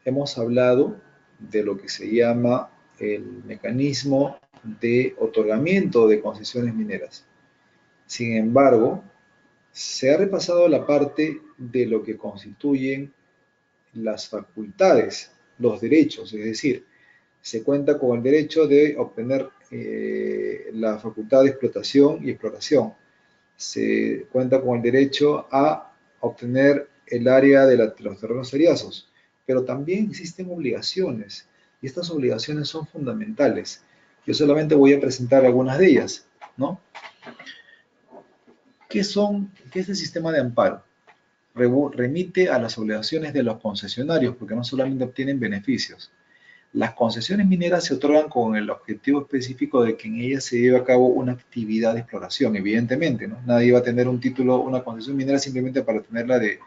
hemos hablado de lo que se llama el mecanismo de otorgamiento de concesiones mineras. Sin embargo, se ha repasado la parte de lo que constituyen las facultades, los derechos, es decir, se cuenta con el derecho de obtener la facultad de explotación y exploración. Se cuenta con el derecho a obtener el área de los terrenos seriazos, pero también existen obligaciones, y estas obligaciones son fundamentales. Yo solamente voy a presentar algunas de ellas, ¿no? ¿Qué es el sistema de amparo? Remite a las obligaciones de los concesionarios, porque no solamente obtienen beneficios. Las concesiones mineras se otorgan con el objetivo específico de que en ellas se lleve a cabo una actividad de exploración, evidentemente, ¿no? Nadie va a tener un título, una concesión minera simplemente para tenerla de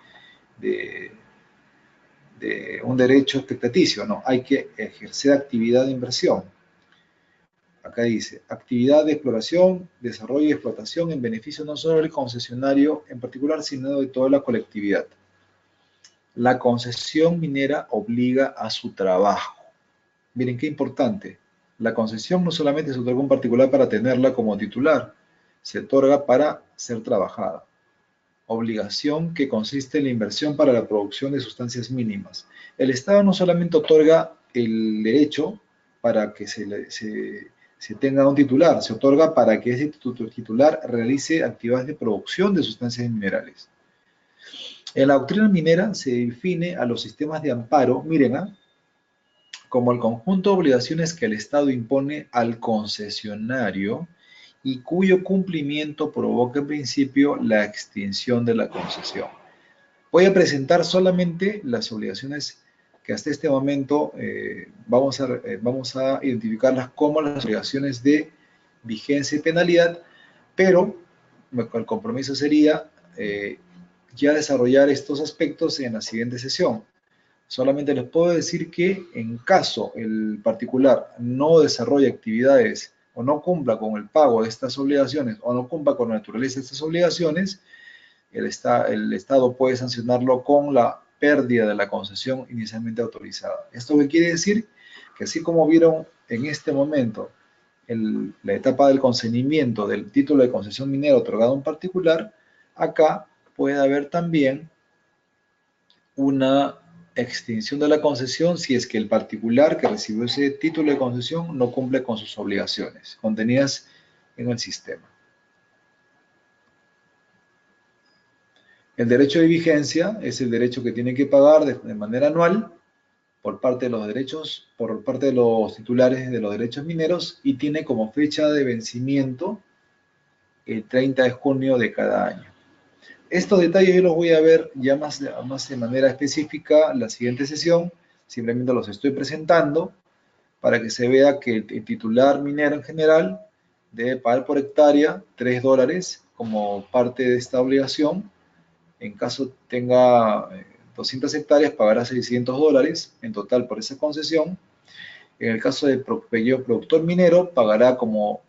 un derecho expectaticio, ¿no? Hay que ejercer actividad de inversión. Acá dice, actividad de exploración, desarrollo y explotación en beneficio no solo del concesionario en particular, sino de toda la colectividad. La concesión minera obliga a su trabajo. Miren qué importante. La concesión no solamente se otorga a un particular para tenerla como titular, se otorga para ser trabajada. Obligación que consiste en la inversión para la producción de sustancias mínimas. El Estado no solamente otorga el derecho para que se tenga un titular, se otorga para que ese titular realice actividades de producción de sustancias minerales. En la doctrina minera se define a los sistemas de amparo, miren, como el conjunto de obligaciones que el Estado impone al concesionario y cuyo cumplimiento provoca en principio la extinción de la concesión. Voy a presentar solamente las obligaciones que hasta este momento vamos a identificarlas como las obligaciones de vigencia y penalidad, pero el compromiso sería ya desarrollar estos aspectos en la siguiente sesión. Solamente les puedo decir que en caso el particular no desarrolle actividades o no cumpla con el pago de estas obligaciones o no cumpla con la naturaleza de estas obligaciones, el Estado puede sancionarlo con la pérdida de la concesión inicialmente autorizada. ¿Esto qué quiere decir? Que así como vieron en este momento la etapa del consentimiento del título de concesión minera otorgado a un particular, acá puede haber también una extinción de la concesión si es que el particular que recibió ese título de concesión no cumple con sus obligaciones contenidas en el sistema. El derecho de vigencia es el derecho que tiene que pagar de manera anual por parte de los derechos, por parte de los titulares de los derechos mineros y tiene como fecha de vencimiento el 30 de junio de cada año. Estos detalles yo los voy a ver ya más de manera específica en la siguiente sesión, simplemente los estoy presentando para que se vea que el titular minero en general debe pagar por hectárea $3 como parte de esta obligación. En caso tenga 200 hectáreas, pagará $600 en total por esa concesión. En el caso del pequeño productor minero, pagará como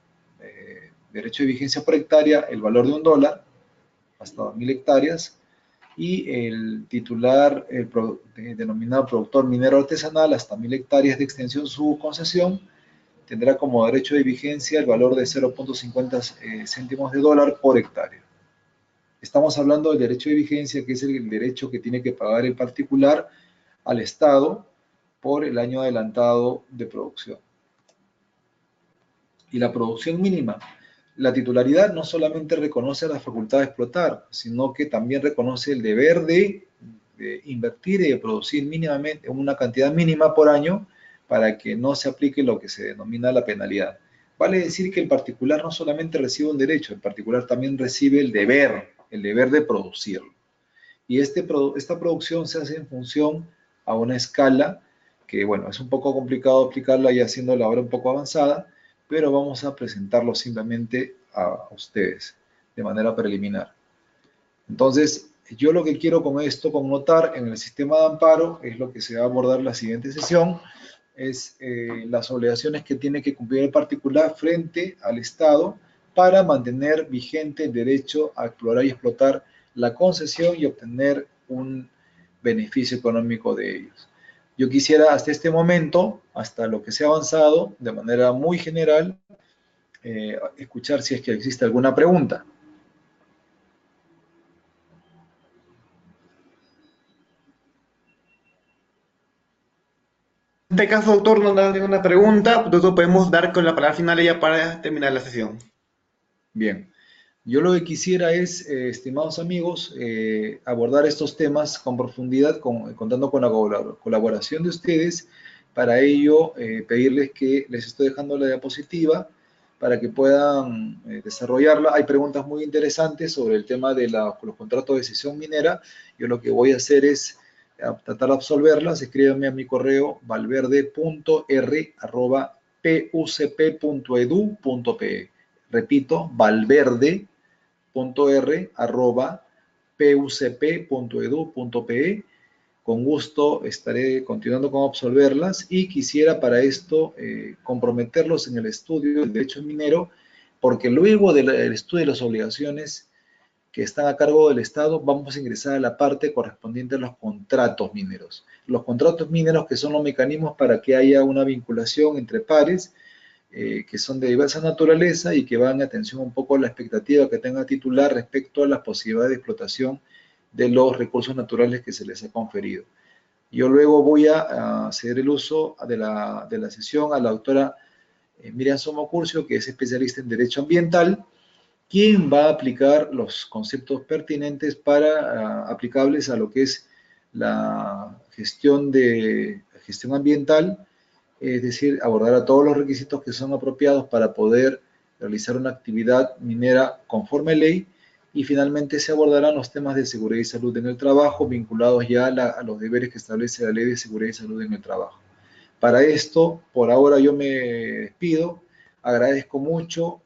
derecho de vigencia por hectárea el valor de $1 hasta 2.000 hectáreas. Y el titular, denominado productor minero artesanal, hasta 1.000 hectáreas de extensión su concesión, tendrá como derecho de vigencia el valor de 0.50 céntimos de dólar por hectárea. Estamos hablando del derecho de vigencia, que es el derecho que tiene que pagar el particular al Estado por el año adelantado de producción. Y la producción mínima. La titularidad no solamente reconoce la facultad de explotar, sino que también reconoce el deber de invertir y de producir mínimamente una cantidad mínima por año para que no se aplique lo que se denomina la penalidad. Vale decir que el particular no solamente recibe un derecho, el particular también recibe el deber de producirlo. Y esta producción se hace en función a una escala que, bueno, es un poco complicado explicarla ya siendo la hora un poco avanzada, pero vamos a presentarlo simplemente a ustedes de manera preliminar. Entonces, yo lo que quiero con esto connotar en el sistema de amparo es lo que se va a abordar en la siguiente sesión, es las obligaciones que tiene que cumplir el particular frente al Estado para mantener vigente el derecho a explorar y explotar la concesión y obtener un beneficio económico de ellos. Yo quisiera hasta este momento, hasta lo que se ha avanzado, de manera muy general, escuchar si es que existe alguna pregunta. En este caso, doctor, no da ninguna pregunta, entonces podemos dar con la palabra final ya para terminar la sesión. Bien, yo lo que quisiera es, estimados amigos, abordar estos temas con profundidad, contando con la colaboración de ustedes. Para ello, pedirles que les estoy dejando la diapositiva para que puedan desarrollarla. Hay preguntas muy interesantes sobre el tema de los contratos de cesión minera. Yo lo que voy a hacer es tratar de absolverlas. Escríbanme a mi correo valverde.r@pucp.edu.pe. Repito, valverde.r@pucp.edu.pe. Con gusto estaré continuando con absolverlas y quisiera para esto comprometerlos en el estudio del derecho minero, porque luego del estudio de las obligaciones que están a cargo del Estado, vamos a ingresar a la parte correspondiente a los contratos mineros. Los contratos mineros, que son los mecanismos para que haya una vinculación entre pares, que son de diversa naturaleza y que van en atención un poco a la expectativa que tenga titular respecto a las posibilidades de explotación de los recursos naturales que se les ha conferido. Yo luego voy a ceder el uso de la sesión a la doctora Miriam Somocurcio, que es especialista en Derecho Ambiental, quien va a aplicar los conceptos pertinentes aplicables a lo que es la gestión ambiental, es decir, abordará todos los requisitos que son apropiados para poder realizar una actividad minera conforme a ley, y finalmente se abordarán los temas de seguridad y salud en el trabajo vinculados ya a los deberes que establece la Ley de Seguridad y Salud en el Trabajo. Para esto, por ahora yo me despido. Agradezco mucho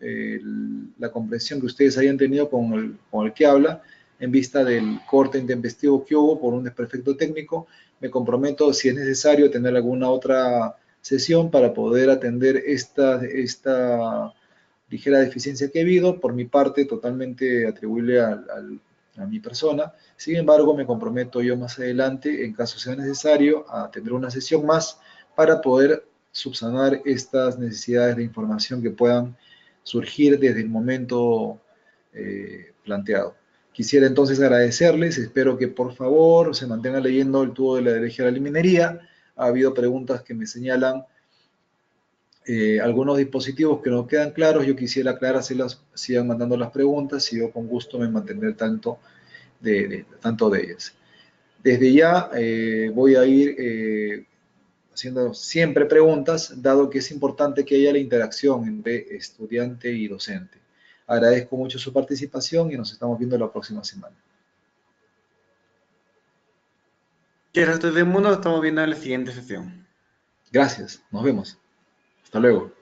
la comprensión que ustedes hayan tenido con el que habla en vista del corte intempestivo que hubo por un desperfecto técnico. Me comprometo, si es necesario, tener alguna otra sesión para poder atender esta ligera deficiencia que ha habido, por mi parte totalmente atribuible a mi persona. Sin embargo, me comprometo yo más adelante, en caso sea necesario, a tener una sesión más para poder subsanar estas necesidades de información que puedan surgir desde el momento planteado. Quisiera entonces agradecerles, espero que por favor se mantengan leyendo el tubo de la hereje de la minería. Ha habido preguntas que me señalan algunos dispositivos que no quedan claros. Yo quisiera aclarárselas, sigan mandando las preguntas y yo con gusto me mantendré tanto tanto de ellas. Desde ya voy a ir haciendo siempre preguntas, dado que es importante que haya la interacción entre estudiante y docente. Agradezco mucho su participación y nos estamos viendo la próxima semana. Que el resto del mundo lo estamos viendo en la siguiente sesión. Gracias, nos vemos. Hasta luego.